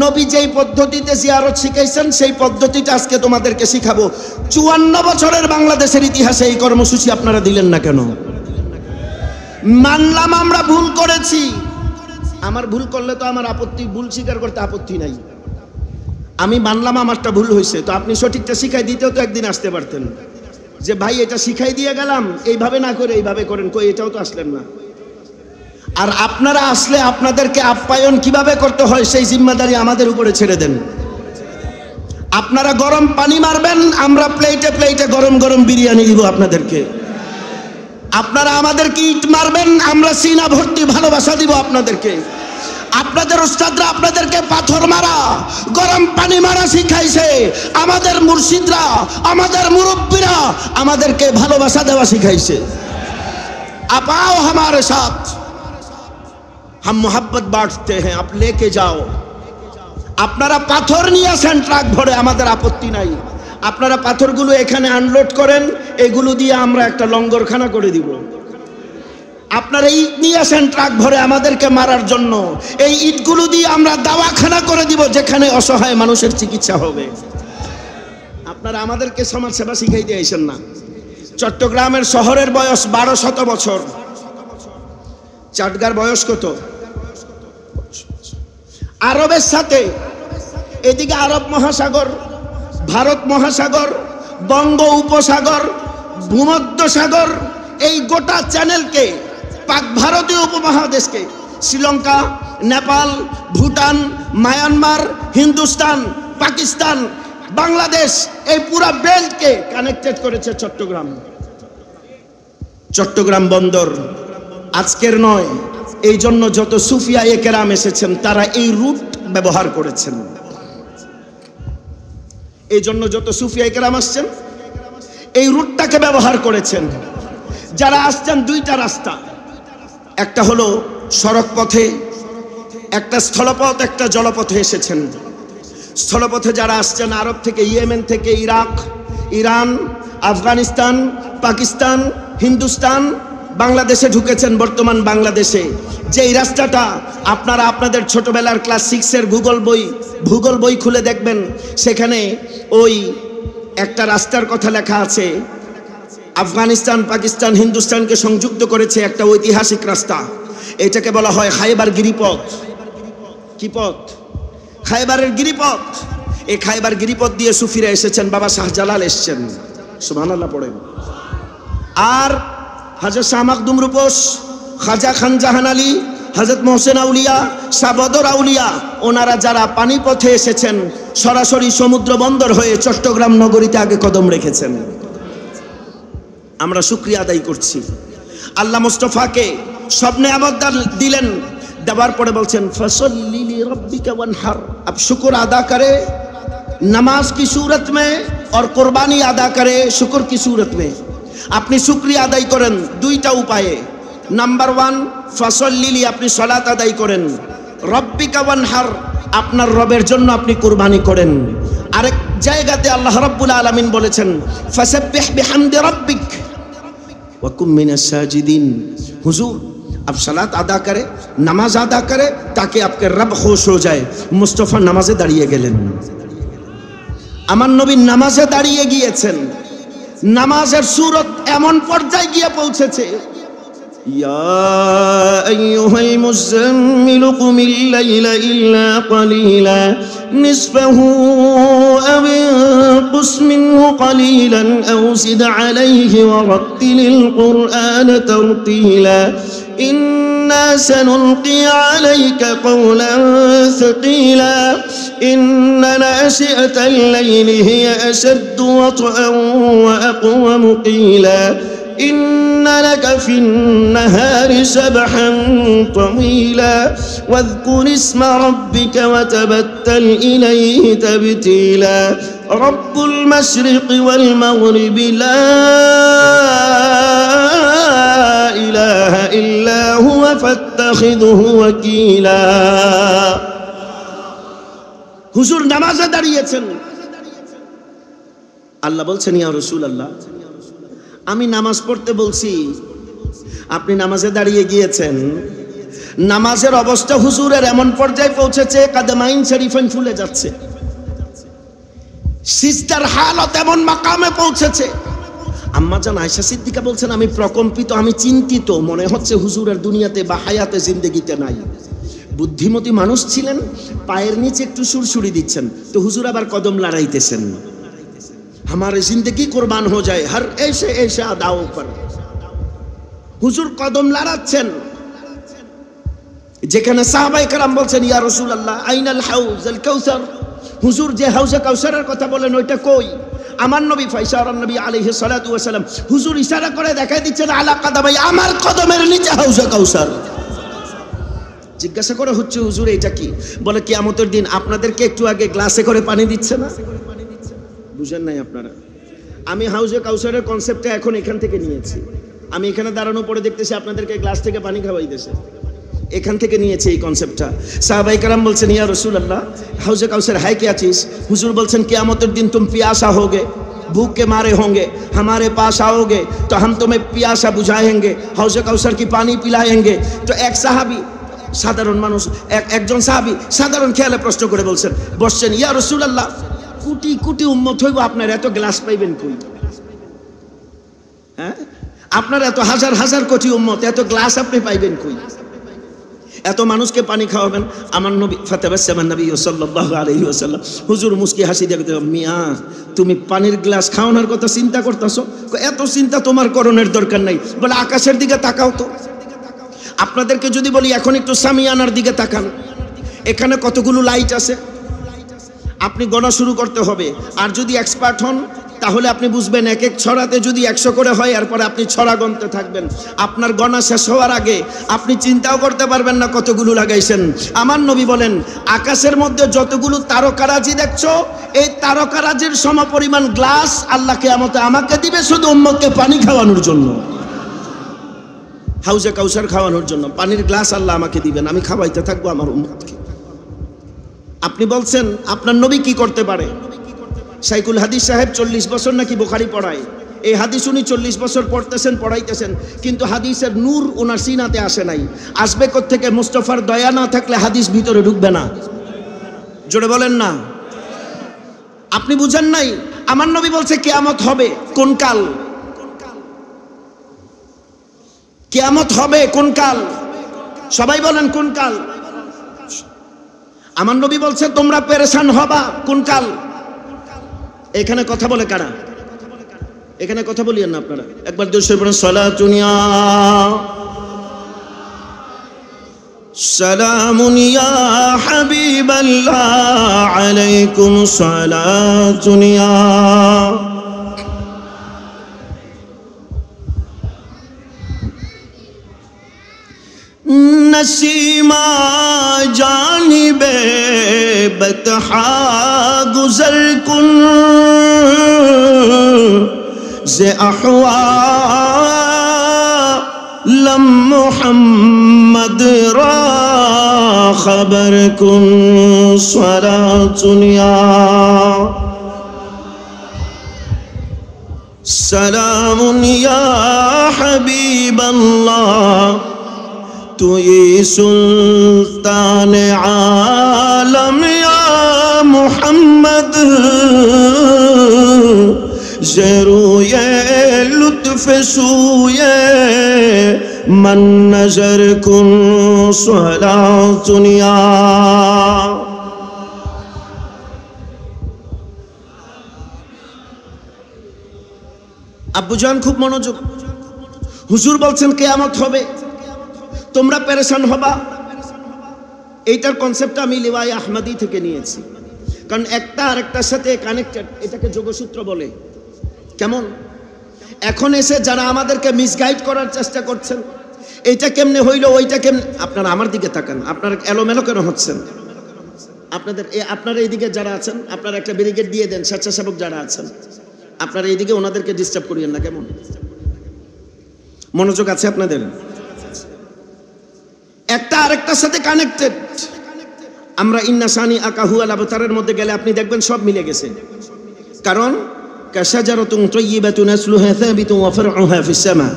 নবী যেই পদ্ধতিতে জিয়ারত শিখাইছেন সেই পদ্ধতিটা আজকে তোমাদেরকে শিখাবো। 54 বছরের বাংলাদেশের ইতিহাসে এই কর্মসূচি আপনারা দিলেন না কেন? মানলাম আমরা ভুল করেছি, আমার ভুল করলে তো আমার আপত্তি, ভুল স্বীকার করতে আপত্তি নাই। আমি মানলাম আমারটা ভুল হয়েছে, তো আপনি সঠিকটা শিখাই দিতেও তো একদিন আসতে পারতেন যে ভাই এটা শিখাই দিয়ে গেলাম, এইভাবে না করে এইভাবে করেন, কই এটাও তো আসলেন না। আর আপনারা আসলে আপনাদেরকে আপ্যায়ন কিভাবে করতে হয় সেই জিম্মাদারি আমাদের উপরে ছেড়ে দেন। আপনারা গরম পানি মারবেন, আমরা প্লেটে প্লেটে গরম গরম বিরিয়ানি দিব আপনাদেরকে। আপনারা আমাদেরকে ইট মারবেন, আমরা সিনা ভর্তি ভালোবাসা দিব আপনাদেরকে। আপনাদের উস্তাদরা আপনাদেরকে পাথর মারা, গরম পানি মারা শিখাইছে, আমাদের মুর্শিদরা, আমাদের মুরব্বীরা আমাদেরকে ভালোবাসা দেওয়া শিখাইছে। आप आओ हमारे साथ, हम मोहब्बत बांटते हैं, आप लेके जाओ। আপনারা পাথর নিয়ে আসেন ট্রাক ভরে, আমাদের আপত্তি নাই। আপনারা পাথরগুলো এখানে আনলোড করেন, এগুলো দিয়ে আমরা একটা লঙ্গরখানা করে দিব। আপনারা ইট নিয়ে আসেন ট্রাক ভরে আমাদেরকে মারার জন্য, এই ইটগুলো দিয়ে আমরা দাওয়াখানা করে দিব যেখানে অসহায় মানুষের চিকিৎসা হবে। আপনারা আমাদেরকে সমাজ সেবা শিখাই দিয়ে আইছেন না। চট্টগ্রামের শহরের বয়স 1200 বছর, চাটগার বয়স কত? আরবের সাথে এদিকে আরব মহাসাগর, ভারত মহাসাগর, বঙ্গ উপসাগর, ভূমধ্য সাগর, এই গোটা চ্যানেলকে, পাক ভারতীয় উপমহাদেশকে, শ্রীলঙ্কা, নেপাল, ভুটান, মায়ানমার, হিন্দুস্তান, পাকিস্তান, বাংলাদেশ, এই পুরো বেল্টকে কানেক্টেড করেছে চট্টগ্রাম। চট্টগ্রাম বন্দর আজকের নয়, এই জন্য যত সুফিয়ায়ে কেরাম এসেছেন তারা এই রুট ব্যবহার করেছেন। এই জন্য যত সুফিয়ায়ে কেরাম আসছেন এই রুটটাকে ব্যবহার করেছেন। যারা আসছেন 2টা রাস্তা, একটা হলো সড়ক পথে, একটা স্থলপথ, একটা জলপথে এসেছেন। স্থলপথে যারা আসছেন আরব থেকে, ইয়েমেন থেকে, ইরাক, ইরান, আফগানিস্তান, পাকিস্তান, হিন্দুস্তান, বাংলাদেশে ঢুকেছেন। বর্তমান বাংলাদেশে যেই রাস্তাটা আপনারা আপনাদের ছোটবেলার ক্লাস 6-এর ভূগোল বই খুলে দেখবেন, সেখানে ওই একটা রাস্তার কথা লেখা আছে। আফগানিস্তান, পাকিস্তান, হিন্দুস্তানকে সংযুক্ত করেছে একটা ঐতিহাসিক রাস্তা। এটাকে বলা হয় খাইবার গিরিপথ। কি পথ? খাইবারের গিরিপথ। এই খাইবার গিরিপথ দিয়ে সুফিরা এসেছেন। বাবা শাহজালাল এসেছেন, সুবহানাল্লাহ পড়েন। আর হযরত শাহ মাকদুম রূপস, খাজা খান জাহান আলী, হযরত মোহসেন আউলিয়া, শাহ বদর আউলিয়া, ওনারা যারা পানিপথে এসেছেন, সরাসরি সমুদ্র বন্দর হয়ে চট্টগ্রাম নগরীতে আগে কদম রেখেছেন। আমরা শুকরিয়া আদায় করছি। আল্লাহ মুস্তাফাকে সব নেয়ামত দিলেন, দেওয়ার পরে বলছেন ফসল্লি লিরাব্বিকা ওয়ানহার। अब शुक्र अदा करे नमाज की सूरत में और कुर्बानी अदा करे शुक्र की सूरत में। আপনি শুকরিয়া আদায় করেন 2টা উপায়ে। নাম্বার 1, ফসল্লি, আপনি সালাত আদায় করেন। রব্বিকা ওয়ানহার, আপনার রবের জন্য আপনি কুরবানি করেন। আরেক জায়গাতে আল্লাহ রাব্বুল আলামিন বলেছেন ফাসাব্বিহ বিহামদি রাব্বিক वकुम मिनस साजिदीन। हुजूर अब सलात अदा करे, नामाज अदा करे ताकि आपके रब खुश हो जाए। मुस्तफा नामाजे दाঁড়িয়ে গেলেন। আমার নবী নামাজে দাঁড়িয়ে গিয়েছেন। নামাজের সূরত এমন পর্যায়ে গিয়ে পৌঁছেছে, ইয়া আইয়ুহাল মুযাম্মিল কুমিল লাইলা ইল্লা ক্বালিলা নিসফাহু আও ইনকুস মিনহু ক্বালিলান আও জিদ আলাইহি ওয়া রাত্তিলিল কুরআন তারতিলা إنا سنلقي عليك قولا ثقيلا إن ناشئة الليل هي أشد وطئا وأقوم قيلا إن لك في النهار سبحا طويلا واذكر اسم ربك وتبتل إليه تبتيلا رب المشرق والمغرب لا إله إلا هو فاتخذه وكيلا। হুজুর নামাজে দাঁড়িয়েছেন। আল্লাহ বলছেন, ইয়া রাসূলুল্লাহ, আমি নামাজ পড়তে বলছি, আপনি নামাজে দাঁড়িয়ে গিয়েছেন। নামাজের অবস্থা হুজুরের এমন পর্যায়ে পৌঁছেছে, কাদমাইন শরীফাইন ফুলে যাচ্ছে, সিজদার হালত এমন মাকামে পৌঁছেছে। আম্মা জান আয়েশা সিদ্দিকা বলছেন, আমি প্রকম্পিত, আমি চিন্তিত, মনে হচ্ছে হুজুরের দুনিয়াতে বা হায়াতে জিন্দেগিতে নাই। বুদ্ধিমতী মানুষ ছিলেন, পায়ের নিচে একটু সুরসুরি দিচ্ছেন, তো হুজুর আবার কদম লড়াইতেছেন, हमारे जिंदगी कुर्बान हो जाए हर ऐसे ऐसे अदाओं पर। হুজুর কদম লড়াচ্ছেন, যেখানে সাহাবায়ে কেরাম বলছেন, ইয়া রাসূলুল্লাহ আইনাল হাউজ আল কাউসার, হুজুর যে হাউজে কাউসারের কথা বলেন ওইটা কই? আমার নবী ফাইসারান নবী আলাইহিস সালাতু ওয়াস সালাম, হুজুর ইশারা করে দেখাই দিচ্ছেন, আলা কাদামাই, আমার কদমের নিচে হাউজে কাউসার। জিজ্ঞাসা করা হচ্ছে, হুজুর এটা কি? বলে কিয়ামতের দিন আপনাদেরকে একটু আগে গ্লাসে করে পানি দিচ্ছে না? বুঝেন নাই আপনারা? আমি হাউজে কাউসারের কনসেপ্টটা এখন এখান থেকে নিয়েছি। আমি এখানে দাঁড়ানো পরে দেখতেছি আপনাদেরকে গ্লাস থেকে পানি খাওয়াইতেছে, এখান থেকে নিয়েছে এই কনসেপ্টটা। সাহাবায়ে কেরাম বলছেন, ইয়া রাসূলুল্লাহ হাউজে কাউসার है क्या चीज? हुजूर बोलছেন, कियामत दिन तुम प्यासा होगे, भूख के मारे होंगे, हमारे पास आओगे तो हम तुम्हें प्यासा बुझाएंगे, हौजे कौसर की पानी पिलाएंगे। तो एक साहाबी, সাধারণ মানুষ, একজন সাহাবী সাধারণ খেয়ালে প্রশ্ন করে বলছেন, বসছেন, ইয়া রাসূলুল্লাহ কোটি কোটি উম্মত হইব, আপনার এত গ্লাস পাইবেন কই? হ্যাঁ, আপনার এত হাজার হাজার কোটি উম্মত, এত গ্লাস আপনি পাইবেন কই? এত মানুষকে পানি খাওয়াবেন? আমার নবী ফাতাবাসসামান নবী সাল্লাল্লাহু আলাইহি ওয়াসাল্লাম, হুজুর মুস্কি হাসি দিয়ে বলতেন, মিয়া তুমি পানির গ্লাস খাওয়ানোর কথা চিন্তা করতেছো? এত চিন্তা তোমার করণের দরকার নাই। বলে আকাশের দিকে তাকাও তো। আপনাদেরকে যদি বলি এখন একটু সামিয়ানার দিকে তাকান, এখানে কতগুলো লাইট আছে আপনি গণা শুরু করতে হবে। আর যদি এক্সপার্ট হন তাহলে আপনি বুঝবেন, এক এক ছড়াতে যদি 100 করে হয়, এরপরে আপনি ছড়া গণতে থাকবেন। আপনার গণা শেষ হওয়ার আগে আপনি চিন্তাও করতে পারবেন না কতগুলো লাগাইছেন। আমার নবী বলেন, আকাশের মধ্যে যতগুলো তারকারাজি দেখছো, এই তারকারাজির সমপরিমাণ গ্লাস আল্লাহ কিয়ামতে আমাকে দিবে, শুধু উম্মতকে পানি খাওয়ানোর জন্য, হাউজে কাউসার খাওয়ানোর জন্য। পানির গ্লাস আল্লাহ আমাকে দিবেন, আমি খাওয়াইতে থাকবো আমার উম্মতকে। আপনি বলছেন আপনার নবী কি করতে পারে? শাইখুল হাদিস সাহেব 40 বছর নাকি বুখারী পড়ায়। এই হাদিস উনি 40 বছর পড়তেছেন, পড়াইতেছেন, কিন্তু হাদিসের নূর ওনার সিনাতে আসে নাই। আসবে কোত্থেকে? মুস্তাফার দয়া না থাকলে হাদিস ভিতরে ঢুকবে না। জোরে বলেন না। আপনি বুঝেন নাই? আমার নবী বলছে কিয়ামত হবে কোন কাল? কিয়ামত হবে কোন কাল? সবাই বলেন কোন কাল? আমার নবী বলছে তোমরা পেরেশান হবা কোন কাল? এখানে কথা বলে কারা? এখানে কথা বলিয়েন না আপনারা। একবার দুশো পড়েন, সালাতুনিয়া সালামুন ইয়া হাবিবাল্লাহ আলাইকুম সালাতুনিয়া। नसीमा जानिबे बतहा गुजर कुन से अहवालम मुहम्मद रा खबर कुन सलातुनिया সালামুন ইয়া হাবিবাল্লাহ তুই সুলতানে আলম ইয়া মুহাম্মদ জরুয়ে লুৎফ সুয়ে मन नजर कुन सलातुनिया। আব্বুজান খুব মনোযোগ। হুজুর বলছেন কিয়ামত হবে, তোমরা পেরেশান হবা। এইটার কনসেপ্টটা আমি লিওয়ায়ে আহমদি থেকে নিয়েছি, কারণ একটা আরেকটার সাথে কানেক্টেড। এটাকে যোগসূত্র বলে। কেমন? এখন এসে যারা আমাদেরকে মিসগাইড করার চেষ্টা করছেন, এইটা কেমনে হইলো, ওইটা কেমনে, আপনারা আমার দিকে তাকান। আপনারা এলোমেলো কেন হচ্ছেন? আপনারা এইদিকে যারা আছেন, আপনারা একটা ব্যারিকেড দিয়ে দেন। স্বেচ্ছাসেবক যারা আছেন, আপনারা এইদিকে ওনাদেরকে ডিস্টার্ব করিয়েন না। কেমন? মনোযোগ আছে আপনাদের? একটা আরেকটার সাথে কানেক্টেড। আমরা ইন্না শানি আকাহু আল আবতারের মধ্যে গেলে আপনি দেখবেন সব মিলে গেছে। কারণ কাশাজারাতুন তাইয়্যিবাতুন আসলুহা সাবিতুন ওয়া ফারউহা ফিস সামা,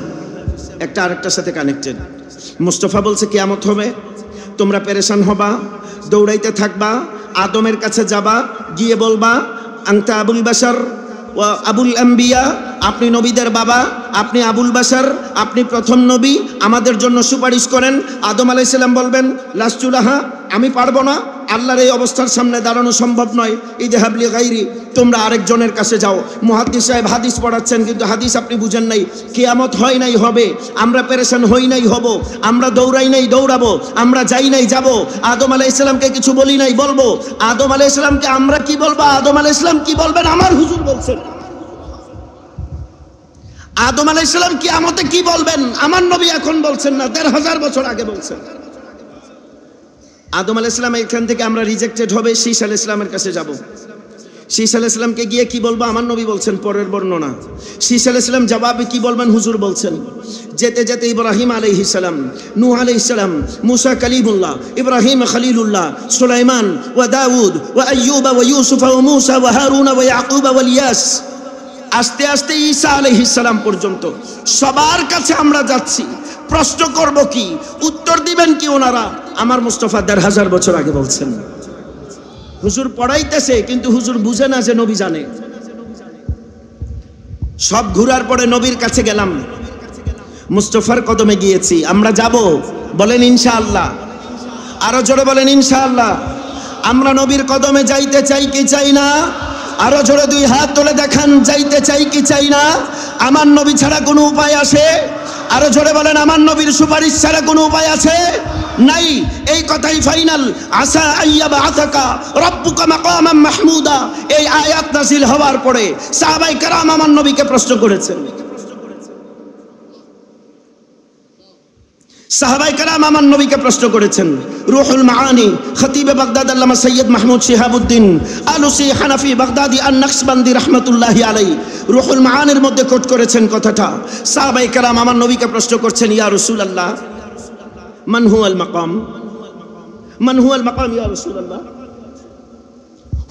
একটা আরেকটার সাথে কানেক্টেড। মুস্তাফা বলছে কিয়ামত হবে, তোমরা পেরেশান হবা, দৌড়াইতে থাকবা, আদমের কাছে যাবা, গিয়ে বলবা আনতা আবুল বাশার ওয়া আবুল আম্বিয়া, আপনি নবীদের বাবা, আপনি আবুল বাশার, আপনি প্রথম নবী, আমাদের জন্য সুপারিশ করেন। আদম আলাইহিস সালাম বলবেন লাস্তুলাহা, আমি পারবো না, আল্লাহর এই অবস্থার সামনে দাঁড়ানো সম্ভব নয়। ইযহাব লিগাইরি, তোমরা আরেকজনের কাছে যাও। মুহাদ্দিস সাহেব হাদিস পড়াচ্ছেন, কিন্তু হাদিস আপনি বুঝেন নাই। কিয়ামত হয় নাই, হবে। আমরা পেরেশান হই নাই, হব। আমরা দৌড়াই নাই, দৌড়াবো। আমরা যাই নাই, যাব। আদম আলাইহিস সালামকে কিছু বলি নাই, বলবো। আদম আলাইহিস সালামকে আমরা কি বলবো, আদম আলাইহিস সালাম কি বলবেন, আমার হুজুর বলছেন। আদম আলাইহিস সালাম কিয়ামতে কি বলবেন, আমার নবী এখন বলছেন না, ১৫০০ বছর আগে বলছেন। আদম আলাইহিস সালাম এখান থেকে আমরা রিজেক্টেড হবে, শীশ আলাইহিস সালামের কাছে যাব। শীশ আলাইহিস সালামকে গিয়ে কি বলবো, আমার নবী বলছেন, পরের বর্ণনা। শীশ আলাইহিস সালাম জবাবে কি বলবেন, হুজুর বলছেন। যেতে যেতে ইব্রাহিম আলাইহিস সালাম, নূহ আলাইহিস সালাম, মুসা কালিমুল্লাহ, ইব্রাহিম খলিলুল্লাহ, সুলাইমান ওয়া দাউদ ওয়া আইয়ুব ওয়া ইউসুফ ওয়া মুসা ওয়া হারুন ওয়া ইয়াকুব ওয়া ইলিয়াস, আস্তে আস্তে ঈসা আলাইহিস সালাম পর্যন্ত সবার কাছে আমরা যাচ্ছি। প্রশ্ন করব কি, উত্তর দিবেন কি ওনারা? আমার মুস্তাফা ১৫০০ বছর আগে বলছেন। হুজুর পড়াইতেছে, কিন্তু হুজুর বুঝে না যে নবী জানে। সব ঘুরার পরে নবীর কাছে গেলাম, মুস্তাফার কদমে গিয়েছি। আমরা যাব, বলেন ইনশাআল্লাহ। আরো জোরে বলেন ইনশাআল্লাহ। আমরা নবীর কদমে যাইতে চাই কি চাই না? আরো জোরে দুই হাত তুলে দেখান, যাইতে চাই কি চাই না? আমার নবী ছাড়া কোনো উপায় আছে? আরো জোরে বলেন, আমার নবীর সুপারিশ ছাড়া কোনো উপায় আছে? নাই। এই কথাই ফাইনাল। আসা আইয়াবআসাকা রাব্বুকা মাকামান মাহমুদা, এই আয়াত নাযিল হওয়ার পরে সাহাবায়ে কেরাম আমার নবীকে প্রশ্ন করেছেন। সাহাবায়ে কেরাম আমার নবীকে প্রশ্ন করেছেন। রুহুল মাআনি খতিবে বাগদাদ আল্লামা সৈয়দ মাহমুদ শিহাবুদ্দিন আলুসি হানাফি বাগদাদি আন-নাকশবন্দি রাহমাতুল্লাহি আলাইহি রুহুল মাআনির মধ্যে কোট করেছেন কথাটা। সাহাবায়ে কেরাম আমার নবীকে প্রশ্ন করছেন, ইয়া রাসূলুল্লাহ মান হুয়াল মাকাম, মান হুয়াল মাকাম ইয়া রাসূলুল্লাহ।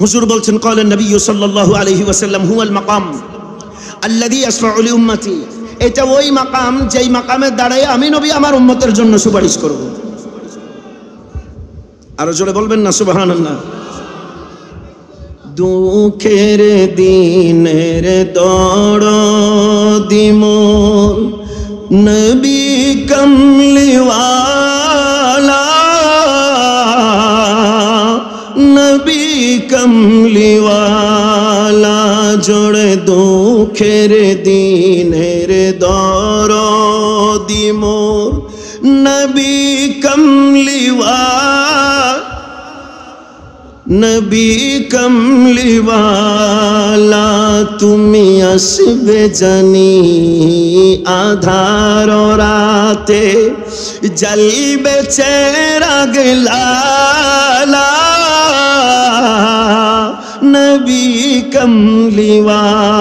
হুজুর বলছেন, ক্বালা নবী সাল্লাল্লাহু আলাইহি ওয়াসাল্লাম হুয়াল মাকাম আল্লাযী ইয়াশফাউ লি উম্মতি, এটা ওই মাকাম যেই মাকামে দাঁড়ায় আমি নবী আমার উম্মতের জন্য সুপারিশ করব। আরো জোরে বলবেন না সুবহানাল্লাহ। দুঃখের দিনের দরদি মোর নবী কমলিওয়ালা, নবী কমলিওয়ালা, জোড়ে দুঃখের দিনের দরদি মোর নবী কমলিওয়ালা, নবী কমলিওয়ালা, তুমি আসবে জানি আধার রাতে, জ্বলবে চেরাগ লালা, নবী কমলিওয়ালা।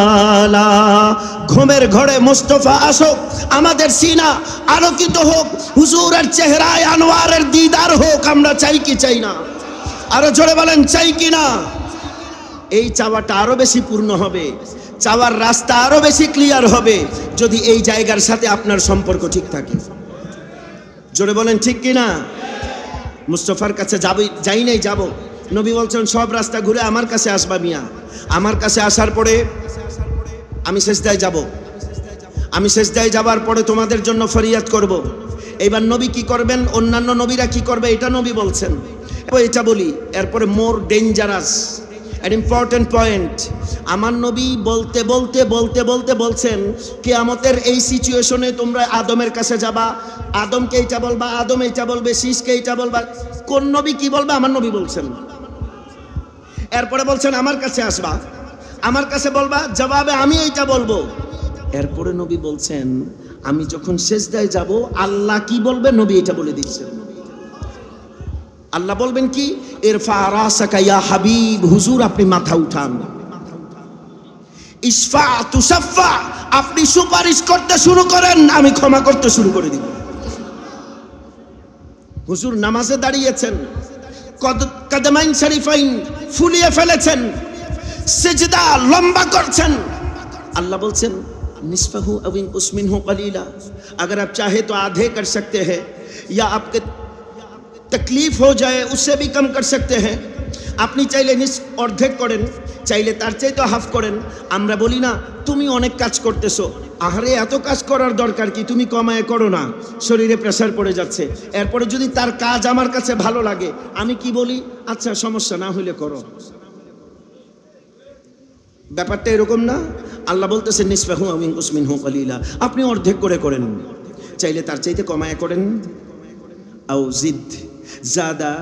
ঘুমের ঘরে মুস্তাফা আসুক, আমাদের সিনা আলোকিত হোক, হুজুরের চেহারায় আনোয়ারের দিদার হোক। আমরা চাই কি চাই না? আরো জোরে বলেন, চাই কি না? এই চাওয়াটা আরো বেশি পূর্ণ হবে চাওয়ার রাস্তা আরো বেশি ক্লিয়ার হবে যদি এই জায়গার সাথে আপনার সম্পর্ক ঠিক থাকে। জোরে বলেন ঠিক কি না? মুস্তাফার কাছে যাই নাই, যাব। নবী বলছেন সব রাস্তা ঘুরে আমার কাছে আসবা মিয়া। আমার কাছে আসার পরে আমি সিজদায় যাব। আমি সিজদায় যাবার পরে তোমাদের জন্য ফরিয়াদ করব। এইবার নবী কি করবেন, অন্যান্য নবীরা কি করবে এটা নবী বলছেন। এটা বলি, এরপরে মোর ডেঞ্জারাস an important point, আমার নবী বলতে বলতে বলতে বলতে বলছেন কিয়ামতের এই সিচুয়েশনে তোমরা আদমের কাছে যাবা, আদমকে এইটা বলবা, আদম এইটা বলবে, শীষকে এইটা বলবা। কোন নবী কি বলবে? আমার নবী বলছেন। এরপরে বলছেন আমার কাছে আসবা, আমার কাছে বলবা, জবাবে আমি এইটা বলবো। এরপরে নবী বলছেন আমি যখন সিজদায় যাব আল্লাহ কি বলবে নবী এটা বলে দিচ্ছেন। আল্লাহ বলবেন কি, ইরফা রাসাকা ইয়া হাবিব, হুজুর আপনি মাথা উঠান। ইশফা তুশাফা, আপনি সুপারিশ করতে শুরু করেন, আমি ক্ষমা করতে শুরু করে দিব। হুজুর নামাজে দাঁড়িয়েছেন, কদমাইন শরীফাইন ফুলিয়ে ফেলেছেন, সিজদা লম্বা করছেন। अल्लाह बोलছেন निस्फहु अव इनकुस मिनहु कलीला, अगर आप चाहे तो आधे कर सकते हैं या आपके तकलीफ हो जाए उससे भी कम कर सकते हैं। আপনি চাইলে অর্ধেক করেন, চাইলে তার চাইতে হাফ করেন। আমরা বলি না তুমি অনেক কাজ করতেছো, আহারে এত কাজ করার দরকার কি, তুমি কমায় করো না, শরীরে প্রেসার পড়ে যাচ্ছে। এরপরে যদি তার কাজ আমার কাছে ভালো লাগে আমি কি বলি, আচ্ছা সমস্যা না হলে করো। ব্যাপারটা এরকম না। আল্লাহ বলতেছেন নিসফাহু আও ইনকুস মিনহু কলিলা, আপনি অর্ধেক করে করেন, চাইলে তার চাইতে কমায় করেন। আও জিদ জাদা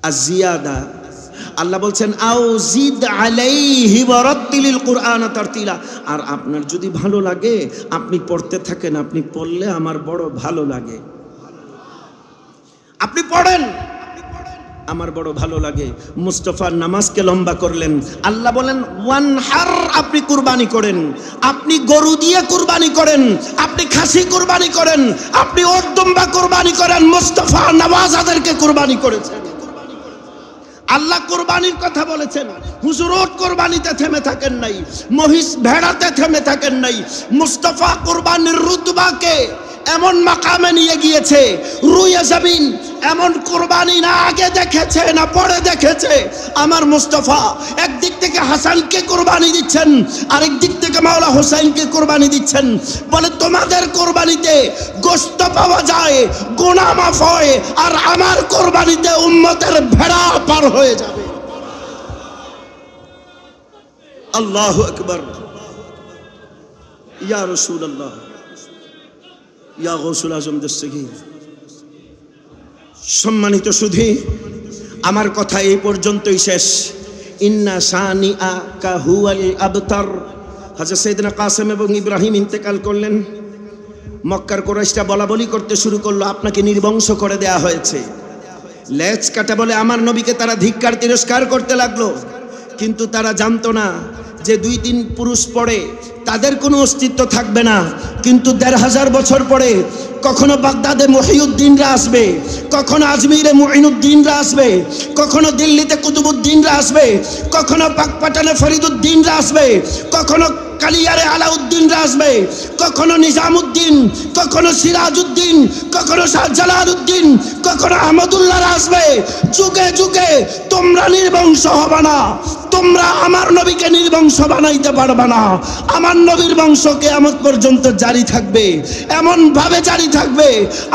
আজিয়াদা, আল্লাহ বলছেন আও জিদ আলাইহি ওয়ারাত্তিলিল কুরআন তারতিলা। আর আপনার যদি ভালো লাগে আপনি পড়তে থাকেন, আপনি পড়লে আমার বড় ভালো লাগে। আপনি পড়েন, আমার বড় ভালো লাগে। মুস্তাফার নামাজকে লম্বা করলেন। আল্লাহ বলেন ওয়ানহার, আপনি কুরবানি করেন, আপনি গরু দিয়ে কুরবানি করেন, আপনি খাসি কুরবানি করেন, আপনি ওট দুম্বা কুরবানি করেন। মুস্তাফা নওয়াজাদেরকে কুরবানি করেছেন। আল্লাহ কুরবানির কথা বলেছেন, হুজুর ওট কুরবানিতে থেমে থাকেন নাই, মহিষ ভেড়াতে থেমে থাকেন নাই। মুস্তাফা কুরবানির রুতবাকে এমন মাকামে নিয়ে গিয়েছে, রুয়ে জমিন এমন কুরবানি না আগে দেখেছে না পরে দেখেছে। আমার মুস্তাফা একদিক থেকে হাসানকে কুরবানি দিচ্ছেন, আরেক দিক থেকে মাওলা হোসেনকে কুরবানি দিচ্ছেন। বলে তোমাদের কুরবানিতে গোশত পাওয়া যায়, গুনাহ মাফ হয়, আর আমার কুরবানিতে উম্মতের ভেড়া পার হয়ে যাবে। আল্লাহু আকবার, ইয়া রাসূলুল্লাহ, ইয়া গৌসুল আজম দস্তগীর। সম্মানিত সুধী, আমার কথা এই পর্যন্তই শেষ। ইন্না শানিআকা হুয়াল আবতার। হযরত সাইয়েদনা কাসেম এবং ইব্রাহিম ইন্তেকাল করলেন। মক্কার কুরাইশরা বলাবলি করতে শুরু করলো আপনাকে নির্বংশ করে দেয়া হয়েছে। লেজ কাটা বলে আমার নবীকে তারা ধিক্কার তিরস্কার করতে লাগলো। কিন্তু তারা জানতো না যে 2-3 পুরুষ পরে তাদের কোনো অস্তিত্ব থাকবে না, কিন্তু 1500 বছর পরে কখনো বাগদাদে মহিউদ্দিনরা আসবে, কখনো আজমিরে মুঈনুদ্দিনরা আসবে, কখনো দিল্লিতে কুতুবুদ্দিনরা আসবে, কখনো পাকপাটানে ফরিদুদ্দিনরা আসবে, কখনো কালিয়ারে আলাউদ্দিনরা আসবে, কখনো নিজামুদ্দিন, কখনো সিরাজউদ্দিন, কখনো শাহজালালউদ্দিন, কখনো আহমদুল্লাহরা আসবে। যুগে যুগে তোমরা নির্বংশ হবে না, তোমরা আমার নবীকে নির্বংশ বানাইতে পারবে না। আমার নবীর বংশ কিয়ামত পর্যন্ত জারি থাকবে, এমন ভাবে জারি থাকবে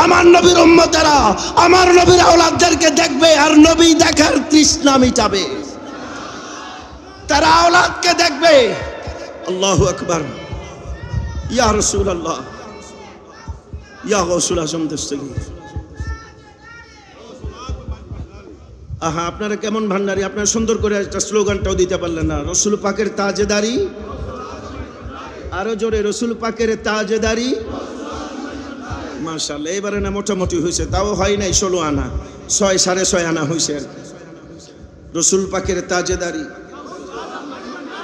আমার নবীর উম্মতেরা আমার নবীর আওলাদদেরকে দেখবে আর নবী দেখার তৃষ্ণা মিটাবে। তারা আওলাদকে দেখবে। আল্লাহু আকবার, ইয়া রাসূলুল্লাহ, ইয়া গৌসুল আজম দস্তগীর। আহা, আপনারা কেমন ভান্ডারি, আপনারা সুন্দর করে একটা স্লোগানটাও দিতে পারলেন না। রসুল পাকের তাজেদারি, আরো জোরে, রসুল পাকের তাজেদারি। মাশাআল্লাহ, এবারে না মোটামুটি হয়েছে, তাও হয় নাই 16 আনা, 6-6.5 আনা হয়েছে। রসুল পাকের তাজেদারি।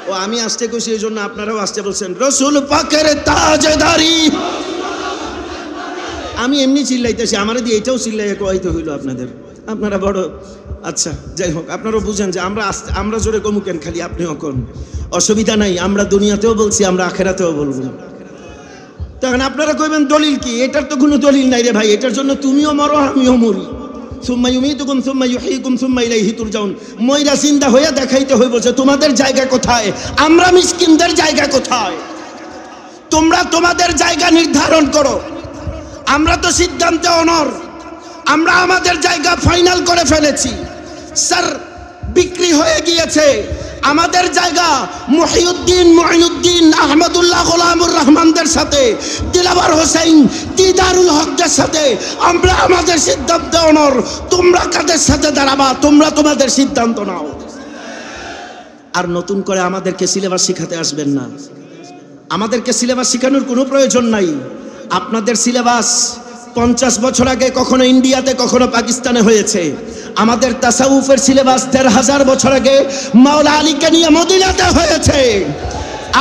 ও আমি আসতে কইছি এই জন্য আপনারাও আসতে বলছেন। রসুল পাকের তাজেদারি। আমি এমনি চিল্লাইতেছি, আমারে দিয়ে এটাও চিল্লাইয়া কইতে হইল আপনাদের। আপনারা বড় আচ্ছা যাই হোক, আপনারাও বুঝেন যে আমরা জোরে কমুকেন, খালি আপনিও কোন অসুবিধা নাই, আমরা দুনিয়াতেও বলছি, আমরা আখেরাতেও বলবো। তখন আপনারা কইবেন দলিল কি? এটার তো কোনো দলিল নাই রে ভাই, এটার জন্য তুমিও মরো আমিও মরি। সুম্মা ইউমীতুকুম সুম্মা ইউহয়িকুম সুম্মা ইলাইহি তুরজাউন। মইরা জিন্দা হইয়া দেখাইতে হইব যে তোমাদের জায়গা কোথায়, আমরা মিসকিনদের জায়গা কোথায়। তোমরা তোমাদের জায়গা নির্ধারণ করো। আমরা তো সিদ্ধান্তে অনর, আমরা আমাদের জায়গা ফাইনাল করে ফেলেছি। স্যার বিক্রি হয়ে গিয়েছে আমাদের জায়গা মহিউদ্দিন, মুঈনুদ্দিন, আহমদুল্লাহ, গোলামুর রহমানদের সাথে, দিলাওয়ার হোসেন, দিদারুল হকদের সাথে আমরা আমাদের সিদ্ধান্ত অনর। তোমরা কাদের সাথে দাঁড়াবা, তোমরা তোমাদের সিদ্ধান্ত নাও। আর নতুন করে আমাদেরকে সিলেবাস শিখাতে আসবেন না। আমাদেরকে সিলেবাস শিখানোর কোনো প্রয়োজন নাই। আপনাদের সিলেবাস 50 বছর আগে কখনো ইন্ডিয়াতে কখনো পাকিস্তানে হয়েছে। আমাদের তাসাউফের সিলেবাস 1500 বছর আগে মাওলা আলীকে নিয়ে মদিনাতে হয়েছে।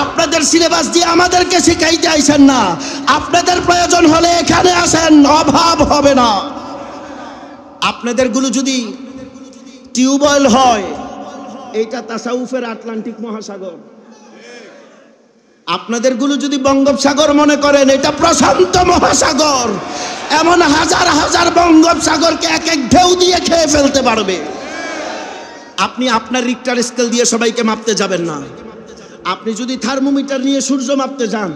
আপনাদের সিলেবাস দিয়ে আমাদেরকে শিখাইতে আইছেন না। আপনাদের প্রয়োজন হলে এখানে আসেন, অভাব হবে না। আপনাদের গুলো যদি টিউবওয়েল হয়, এইটা তাসাউফের আটলান্টিক মহাসাগর। আপনাদের গুলো যদি বঙ্গোপসাগর মনে করেন, এটা প্রশান্ত মহাসাগর। এমন হাজার হাজার বঙ্গোপসাগরকে এক এক ঢেউ দিয়ে খেয়ে ফেলতে পারবে। আপনি আপনার রিক্টার স্কেল দিয়ে সবাইকে মাপতে যাবেন না। আপনি যদি থার্মোমিটার নিয়ে সূর্য মাপতে যান,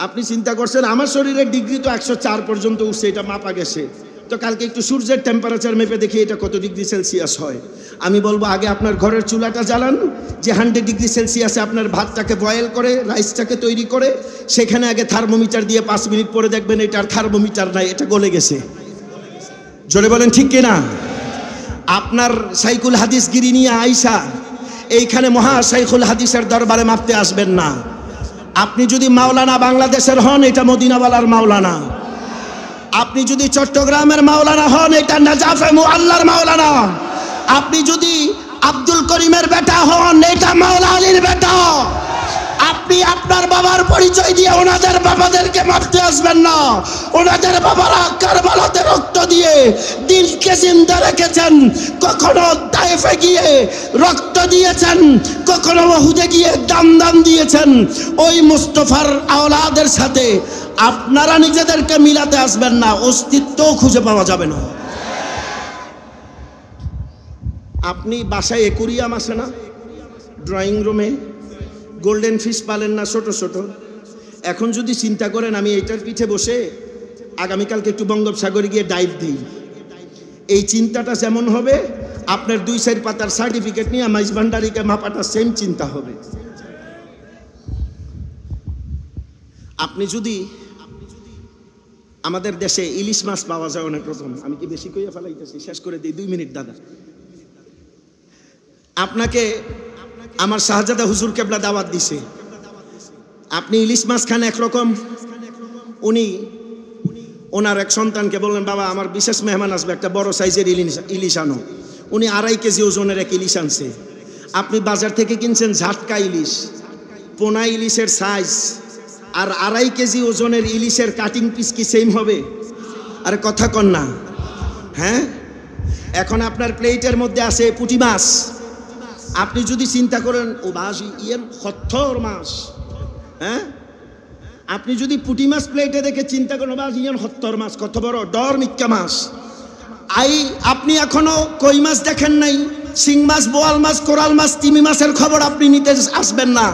আপনি চিন্তা করছেন আমার শরীরের ডিগ্রি তো 104 পর্যন্ত উঠছে, এটা মাপা গেছে, তো কালকে একটু সূর্যের টেম্পারেচার মেপে দেখি এটা কত ডিগ্রি সেলসিয়াস হয়। আমি বলবো আগে আপনার ঘরের চুলাটা জ্বালান, যে 100 ডিগ্রি সেলসিয়াসে আপনার ভাতটাকে বয়েল করে, রাইসটাকে তৈরি করে, সেখানে আগে থার্মোমিটার দিয়ে 5 মিনিট পরে দেখবেন এটা আর থার্মোমিটার নাই, এটা গলে গেছে। জোরে বলেন ঠিক কিনা? আপনার সাইকুল হাদিস গিরি নিয়ে আইসা এইখানে মহা সাইকুল হাদিসের দরবারে মাপতে আসবেন না। আপনি যদি মাওলানা বাংলাদেশের হন, এটা মদিনাওয়ালার মাওলানা। আপনি যদি চট্টগ্রামের মাওলানা হন, এটা নাজাফে মুআল্লার মাওলানা। আপনি যদি আব্দুল করিমের বেটা হন, এটা মাওলা আলীর বেটা। আপনি আপনার বাবার পরিচয় দিয়ে ওনাদের বাবাদেরকে মাপতে আসবেন না। ওনাদের বাবারা কারবালাতে রক্ত দিয়ে দিলকে জিন্দা রেখেছেন, কখনো তায়েফে গিয়ে রক্ত দিয়েছেন, কখনো উহুদে গিয়ে দাম দিয়েছেন। ওই মুস্তাফার আওলাদের সাথে আপনারা নিজেদেরকে মিলাতে আসবেন না, অস্তিত্বও খুঁজে পাওয়া যাবে না। আপনি বাসায় একুরিয়াম আসে না, ড্রয়িং রুমে গোল্ডেন ফিশ পালেন না ছোট ছোট। এখন যদি চিন্তা করেন আমি এইটার পিঠে বসে আগামীকালকে একটু বঙ্গোপসাগরে গিয়ে ডাইভ দিই, এই চিন্তাটা যেমন হবে, আপনার 2-4 পাতার সার্টিফিকেট নিয়ে মাইজ ভান্ডারিকে মাপাটা সেম চিন্তা হবে। আপনি যদি আমাদের দেশে ইলিশ মাছ পাওয়া যায় অনেক রকম, আমি কি বেশি কইয়া ফেলাইতেছি, শেষ করে দিই 2 মিনিট দাদা। আপনাকে আমার শাহজাদা হুজুর কেবলা দাওয়াত দিছে, আপনি ইলিশ মাছ খান একরকম। উনি ওনার এক সন্তানকে বললেন, বাবা আমার বিশেষ মেহমান আসবে, একটা বড় সাইজের ইলিশ আনো। উনি 2.5 কেজি ওজনের এক ইলিশ আনছে। আপনি বাজার থেকে কিনছেন ঝাটকা ইলিশ, পোনা ইলিশের সাইজ, আর 2.5 কেজি ওজনের ইলিশের কাটিং পিস কি সেম হবে? আরে কথা কন না, হ্যাঁ? এখন আপনার প্লেটের মধ্যে আছে পুঁটি মাছ। আপনি যদি চিন্তা করেন ও বাজি ইয়ের হত্তর মাছ, হ্যাঁ, আপনি যদি পুঁটি মাছ প্লেটে দেখে চিন্তা করেন বাজি ইয়ের হত্তর মাছ, কত বড় ডর মিক্কা মাছ। আপনি এখনো কই মাছ দেখেন নাই, শিং মাছ, বোয়াল মাছ, কোরাল মাছ, তিমি মাছের খবর আপনি নিতে আসবেন না।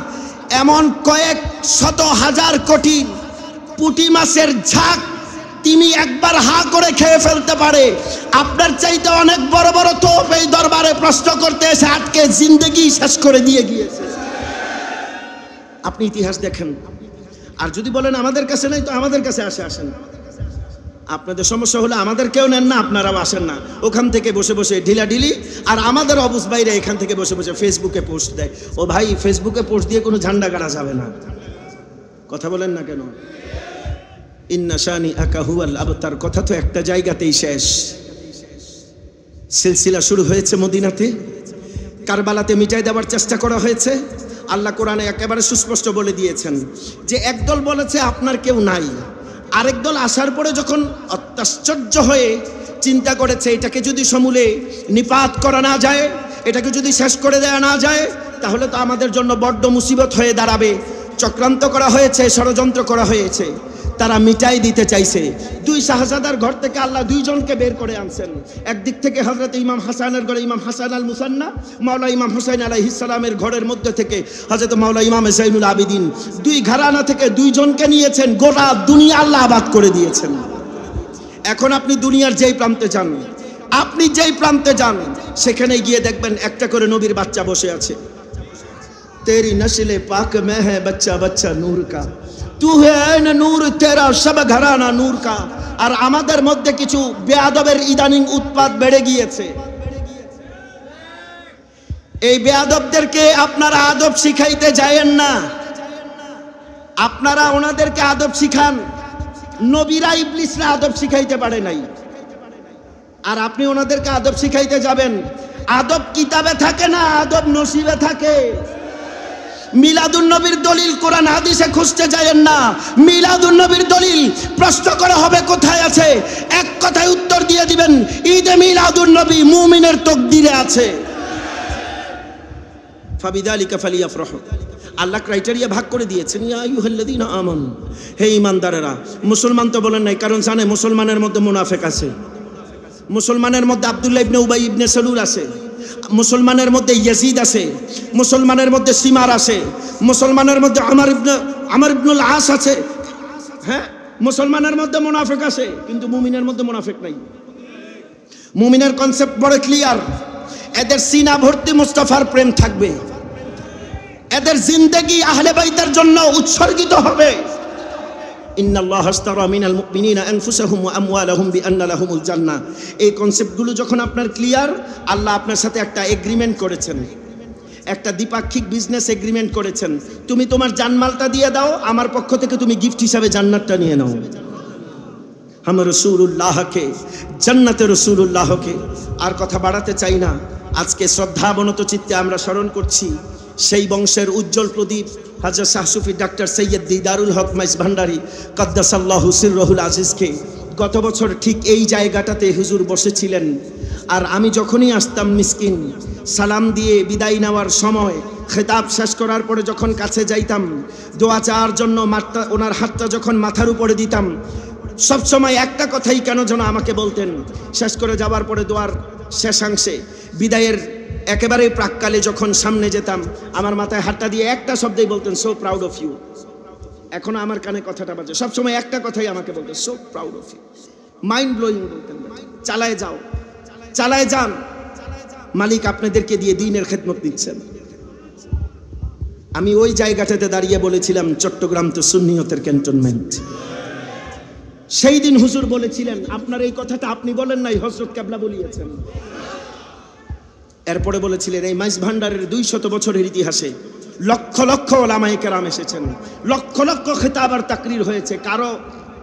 এমন কয়েক শত হাজার কোটি পুঁটি মাছের ঝাঁক তিমি একবার হা করে খেয়ে ফেলতে পারে। আপনার চাইতে অনেক বড় বড় তোপ এই দরবারে প্রশ্ন করতে এসে আটকে জিন্দেগি শেষ করে দিয়ে গিয়েছে। আপনি ইতিহাস দেখেন। আর যদি বলেন আমাদের কাছে নাই, তো আমাদের কাছে আসেন। আপনাদের সমস্যা হলে আমাদের কেউ নেন না, আপনারাও আসেন না। ওখান থেকে বসে বসে ঢিলাঢিলি, আর আমাদের অবুজ ভাইরা এখান থেকে বসে বসে ফেসবুকে পোস্ট দেয়। ও ভাই, ফেসবুকে পোস্ট দিয়ে কোনো ঝান্ডা গাড়া যাবে না। কথা বলেন না কেন? ইন্না শানি আকা হুয়াল আবতার কথা তো একটা জায়গাতেই শেষ। সিলসিলা শুরু হয়েছে মদিনাতে, কারবালাতে মিটাই দেওয়ার চেষ্টা করা হয়েছে। আল্লাহ কোরআনে একেবারে সুস্পষ্ট বলে দিয়েছেন যে একদল বলেছে আপনার কেউ নাই, আরেক দল আসার পরে যখন অত্যাশ্চর্য হয়ে চিন্তা করেছে এটাকে যদি সমূলে নিপাত করা না যায়, এটাকে যদি শেষ করে দেওয়া না যায়, তাহলে তো আমাদের জন্য বড্ড মুসিবত হয়ে দাঁড়াবে। চক্রান্ত করা হয়েছে, ষড়যন্ত্র করা হয়েছে, তারা মিটাই দিতে চাইছে। দুই শাহজাদার ঘর থেকে আল্লাহ দুইজনকে বের করে আনছেন। একদিক থেকে হযরত ইমাম হাসানের ঘরে ইমাম হাসান আল মুসান্না, মাওলা ইমাম হুসাইন আলাইহিস সালামের ঘরের মধ্যে থেকে হযরত মাওলা ইমাম যাইনুল আবিদিন, দুই ঘরানা থেকে দুইজনকে নিয়েছেন, গোটা দুনিয়া আল্লাহ আবাদ করে দিয়েছেন। এখন আপনি দুনিয়ার যেই প্রান্তে যান, আপনি যেই প্রান্তে যান, সেখানে গিয়ে দেখবেন একটা করে নবীর বাচ্চা বসে আছে। তেরি নসলে পাক মে হ্যায় বাচ্চা বাচ্চা নূর কা, তু হ্যায় না নূর তেরা সব ঘরানা নূর কা। আর আমাদের মধ্যে কিছু বেয়াদবের ইদানিং উৎপাত বেড়ে গিয়েছে। এই বেয়াদবদেরকে আপনারা আদব শিখাইতে যায়েন না, আপনারা ওনাদেরকে আদব শিখান। নবীরা ইবলিসরা আদব শিখাইতে পারে নাই, আর আপনি ওনাদেরকে আদব শিখাইতে যাবেন। আদব কিতাবে থাকে না, আদব নসিবে থাকে। মিলাদুন নবীর দলিল কোরআন হাদিসে খুঁজতে যায়েন না। মিলাদুন নবীর দলিল প্রশ্ন করা হবে কোথায় আছে, এক কথায় উত্তর দিয়ে দিবেন, ঈদে মিলাদুন নবী মুমিনের তাকদীরে আছে। ফাবিযালিকা ফালিয়াফরাহু। আল্লাহ ক্রাইটেরিয়া ভাগ করে দিয়েছেন, ইয়া আইয়ুহাল্লাযীনা আমানু, হে ঈমানদারেরা। মুসলমান তো বলেন নাই, কারণ জানে মুসলমানের মধ্যে মুনাফিক আছে, মুসলমানের মধ্যে আব্দুল্লাহ ইবনে উবাই ইবনে সালুল আছে, মুসলমানের মধ্যে ইয়াজিদ আছে, মুসলমানের মধ্যে সিমার আছে, মুসলমানের মধ্যে আমর ইবনুল আস আছে। হ্যাঁ, মুসলমানের মধ্যে মুনাফিক আছে, কিন্তু মুমিনের মধ্যে মুনাফিক নাই। মুমিনের কনসেপ্ট বড় ক্লিয়ার। এদের সিনা ভর্তি মুস্তাফার প্রেম থাকবে, এদের জিন্দেগি আহলে বাইতের জন্য উৎসর্গিত হবে। ইন্নাল্লাহা আশতারা মিনাল মুমিনিনা আনফুসাহুম ওয়া আমওয়ালাহুম বিআন্না লাহুমুল জান্নাহ। এই কনসেপ্টগুলো যখন আপনার ক্লিয়ার, আল্লাহ আপনার সাথে একটা এগ্রিমেন্ট করেছেন, একটা দ্বিপাক্ষিক বিজনেস এগ্রিমেন্ট করেছেন। তুমি তোমার জানমালটা দিয়ে দাও, আমার পক্ষ থেকে তুমি গিফট হিসাবে জান্নাতটা নিয়ে নাও। হাম রাসূলুল্লাহকে, জান্নাতে রাসূলুল্লাহকে। আর কথা বাড়াতে চাই না। আজকে শ্রদ্ধাবনত চিত্তে আমরা স্মরণ করছি সেই বংশের উজ্জ্বল প্রদীপ হযরত শাহ সুফি ডাক্তার সৈয়দ দিদারুল হক মাইজ ভান্ডারী কদ্দাসাল্লাহু সিররুল আজিজকে। গত বছর ঠিক এই জায়গাটাতে হুজুর বসেছিলেন। আর আমি যখনই আসতাম মিসকিন, সালাম দিয়ে বিদায় নেওয়ার সময়, খেতাব শেষ করার পরে যখন কাছে যাইতাম, দোয়া চাওয়ার জন্য ওনার হাতটা যখন মাথার উপরে দিতাম, সবসময় একটা কথাই কেন যেন আমাকে বলতেন। শেষ করে যাওয়ার পরে দোয়ার শেষাংশে, বিদায়ের একেবারে প্রাককালে যখন সামনে যেতাম, আমার মাথায় হাতটা দিয়ে একটা শব্দই বলতেন, সো প্রাউড অফ ইউ। এখনো আমার কানে কথাটা বাজে। সবসময় একটা কথাই আমাকে বলতেন, so proud of you. Mind blowing বলতেন, চালায় যাও, চালায় যান, মালিক আপনাদেরকে দিয়ে দ্বীনের খেদমত দিচ্ছেন। আমি ওই জায়গাটাতে দাঁড়িয়ে বলেছিলাম, চট্টগ্রাম তো সুন্নিয়তের ক্যান্টনমেন্ট। সেই দিন হুজুর বলেছিলেন, আপনার এই কথাটা আপনি বলেন নাই, হযরত কেবলা বলিয়েছেন। এরপরে বলেছিলেন, এই মাইজ ভান্ডারের 200 বছরের ইতিহাসে লক্ষ লক্ষ ওলামায়ে কেরাম এসেছেন, লক্ষ লক্ষ খেতাব আর তাকরির হয়েছে, কারো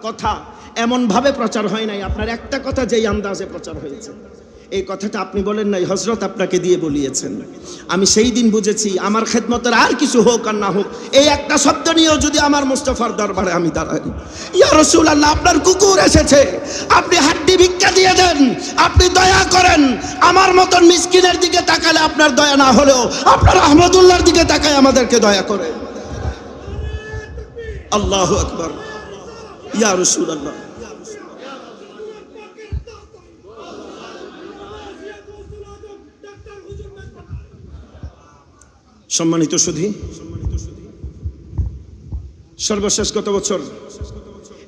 কথা এমন ভাবে প্রচার হয় নাই আপনার একটা কথা যেই আন্দাজে প্রচার হয়েছে। এই কথাটা আপনি বলেন নাই, হযরত আপনাকে দিয়ে বলিয়েছেন। আমি সেই দিন বুঝেছি, আমার খেদমতের আর কিছু হোক আর না হোক, এই একটা শব্দ নিয়েও যদি আমার মুস্তাফার দরবারে আমি দাঁড়াই, ইয়া রাসূলুল্লাহ আপনার কুকুর এসেছে, আপনি হাড্ডি ভিক্ষা দিয়ে দেন, আপনি দয়া করেন। আমার মতন মিসকিনের দিকে তাকালে আপনার দয়া না হলেও আপনার আহমদুল্লাহর দিকে তাকায় আমাদেরকে দয়া করে। আল্লাহু আকবার, ইয়া রাসূলুল্লাহ। সম্মানিত সুধী, সর্বশেষ গত বছর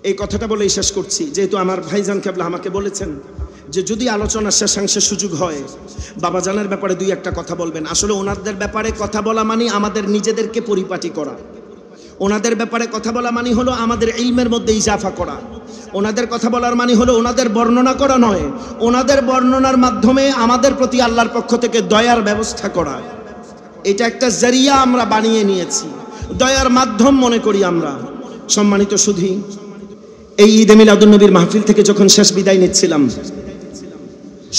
এই কথাটা বলেই শেষ করছি, যেহেতু আমার ভাইজান কেবলা আমাকে বলেছেন যে যদি আলোচনার শেষাংশে সুযোগ হয় বাবাজানের ব্যাপারে 2-1 কথা বলবেন। আসলে ওনাদের ব্যাপারে কথা বলা মানে আমাদের নিজেদেরকে পরিপাটি করা, ওনাদের ব্যাপারে কথা বলা মানে হলো আমাদের ইলমের মধ্যে ইজাফা করা, ওনাদের কথা বলার মানে হলো ওনাদের বর্ণনা করা নয়, ওনাদের বর্ণনার মাধ্যমে আমাদের প্রতি আল্লাহর পক্ষ থেকে দয়ার ব্যবস্থা করা। এটা একটা জরিয়া আমরা বানিয়ে নিয়েছি, দয়ার মাধ্যম মনে করি আমরা। সম্মানিত সুধী, এই ঈদে মিলাদুন নবীর মাহফিল থেকে যখন শেষ বিদায় নিচ্ছিলাম,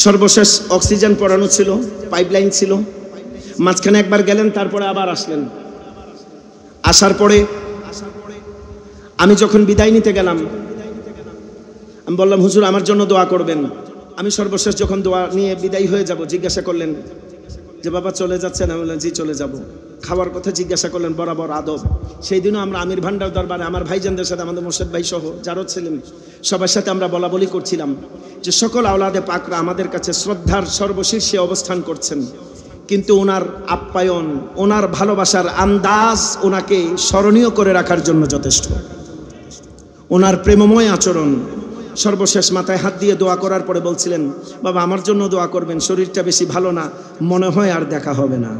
সর্বশেষ অক্সিজেন পড়ানো ছিল, পাইপলাইন ছিল, মাঝখানে একবার গেলেন, তারপরে আবার আসলেন। আসার পরে আমি যখন বিদায় নিতে গেলাম, আমি বললাম, হুজুর আমার জন্য দোয়া করবেন। আমি সর্বশেষ যখন দোয়া নিয়ে বিদায় হয়ে যাব, জিজ্ঞাসা করলেন যে বাবা চলে যাচ্ছেন? আমি বললাম জি চলে যাব। খাওয়ার কথা জিজ্ঞাসা করলেন, বরাবর আদব। সেই দিনও আমরা আমির ভান্ডার দরবারে আমার ভাইজানদের সাথে, আমাদের মোর্শেদ ভাই সহ যারও ছিলেন সবার সাথে আমরা বলা বলি করছিলাম যে সকল আওলাদে পাকরা আমাদের কাছে শ্রদ্ধার সর্বশীর্ষে অবস্থান করছেন, কিন্তু ওনার আপ্যায়ন, ওনার ভালোবাসার আন্দাজ ওনাকে স্মরণীয় করে রাখার জন্য যথেষ্ট। ওনার প্রেমময় আচরণ। সর্বশেষ মাথায় হাত দিয়ে দোয়া করার পরে বলছিলেন, বাবা আমার জন্য দোয়া করবেন, শরীরটা বেশি ভালো না, মনে হয় আর দেখা হবে না।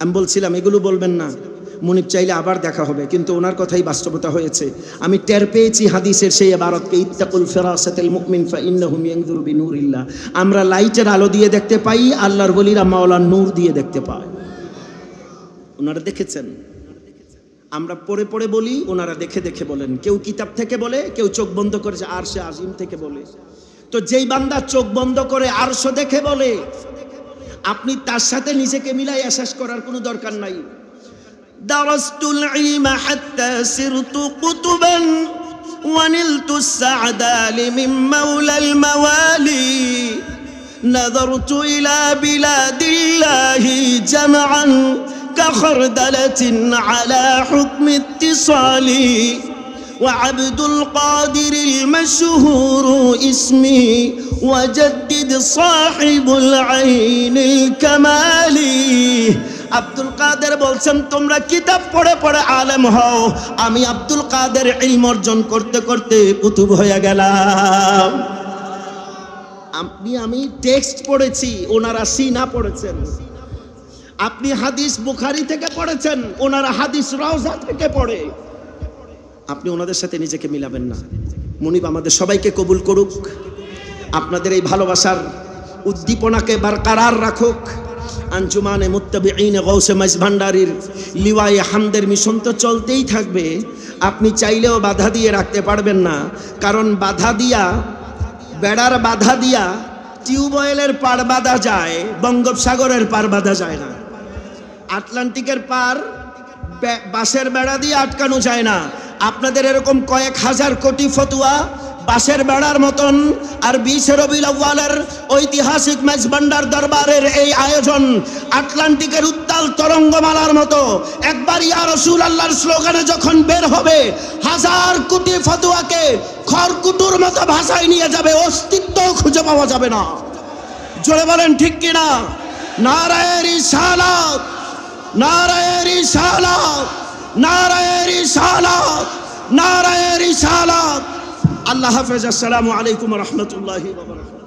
আমি বলছিলাম এগুলো বলবেন না, মুনিব চাইলে আবার দেখা হবে, কিন্তু ওনার কথাই বাস্তবতা হয়েছে। আমি টের পেয়েছি হাদিসের সেই ইবারতকে, ইত্তাকুল ফিরাসাতিল মুমিন ফাইন্নাহু ইয়ানজুরু বিনুরিল্লাহ। আমরা লাইটের আলো দিয়ে দেখতে পাই, আল্লাহর ওলিরা মাওলার নূর দিয়ে দেখতে পায়। ওনারা দেখেছেন, আমরা পড়ে পড়ে বলি, ওনারা দেখে দেখে বলেন। কেউ কিতাব থেকে বলে, কেউ চোখ বন্ধ করেছে আরশে আজিম থেকে বলে। তো যেই বান্দা চোখ বন্ধ করে আরশ দেখে বলে, আপনি তার সাথে নিজেকে মিলাই আশ্বাস করার কোনো দরকার নাই। দারাস্তুল ইলমা হাত্তা সিরতু কুতুবান ওয়া নিলতুস সা'দালি মিন মাওলাল মাওয়ালি নাযারতু ইলা বিলাদিল্লাহি জামআন كخردلة على حكم اتصالي وعبد القادر المشهور اسمي وجدد صاحب العين الكمالي। আব্দুল কাদের বলছেন, তোমরা কিতাব পড়ে পড়ে আলেম হও, আমি আব্দুল কাদের ইলম অর্জন করতে করতে কুতুব হয়ে গেলাম। আমি টেক্সট পড়েছি, ওনারা সিনা পড়েছেন। আপনি হাদিস বুখারী থেকে পড়েছেন, ওনারা হাদিস রওজা থেকে পড়ে। আপনি ওনাদের সাথে নিজেকে মিলাবেন না। মুনিব আমাদের সবাইকে কবুল করুক, আপনাদের এই ভালোবাসার উদ্দীপনাকে বরকরার রাখুক। আঞ্জুমানে মুত্তাবিঈন গাউসে মাইজভান্ডারির লিওয়ায়ে হামদের মিশন তো চলতেই থাকবে। আপনি চাইলেও বাধা দিয়ে রাখতে পারবেন না, কারণ বাধা দিয়া, বেড়ার বাধা দিয়া টিউবওয়েলের পার বাঁধা যায়, বঙ্গোপসাগরের পার বাঁধা যায় না। আটলান্টিকের পার বাঁশের বেড়া দিয়ে আটকানো যায় না। আপনাদের এরকম কয়েক হাজার কোটি ফতুয়া বাঁশের বেড়ার মতন, আর 20 রবিউল আউয়ালের ঐতিহাসিক মেজবান্ডার দরবারের এই আয়োজন আটলান্টিকের উত্তাল তরঙ্গমালার মতো। একবার ইয়া রাসূলুল্লাহর স্লোগানে যখন বের হবে, হাজার কোটি ফতুয়াকে খড়কুটোর মতো ভাষায় নিয়ে যাবে, অস্তিত্ব খুঁজে পাওয়া যাবে না। জোরে বলেন ঠিক কিনা? নারায়ে রিসালাত, নারায়ে রিসালাত, নারায়ে রিসালাত, নারায়ে রিসালাত। আল্লাহ হাফেজ। আসসালামু আলাইকুম ওয়া রাহমাতুল্লাহি ওয়া বারাকাতুহু।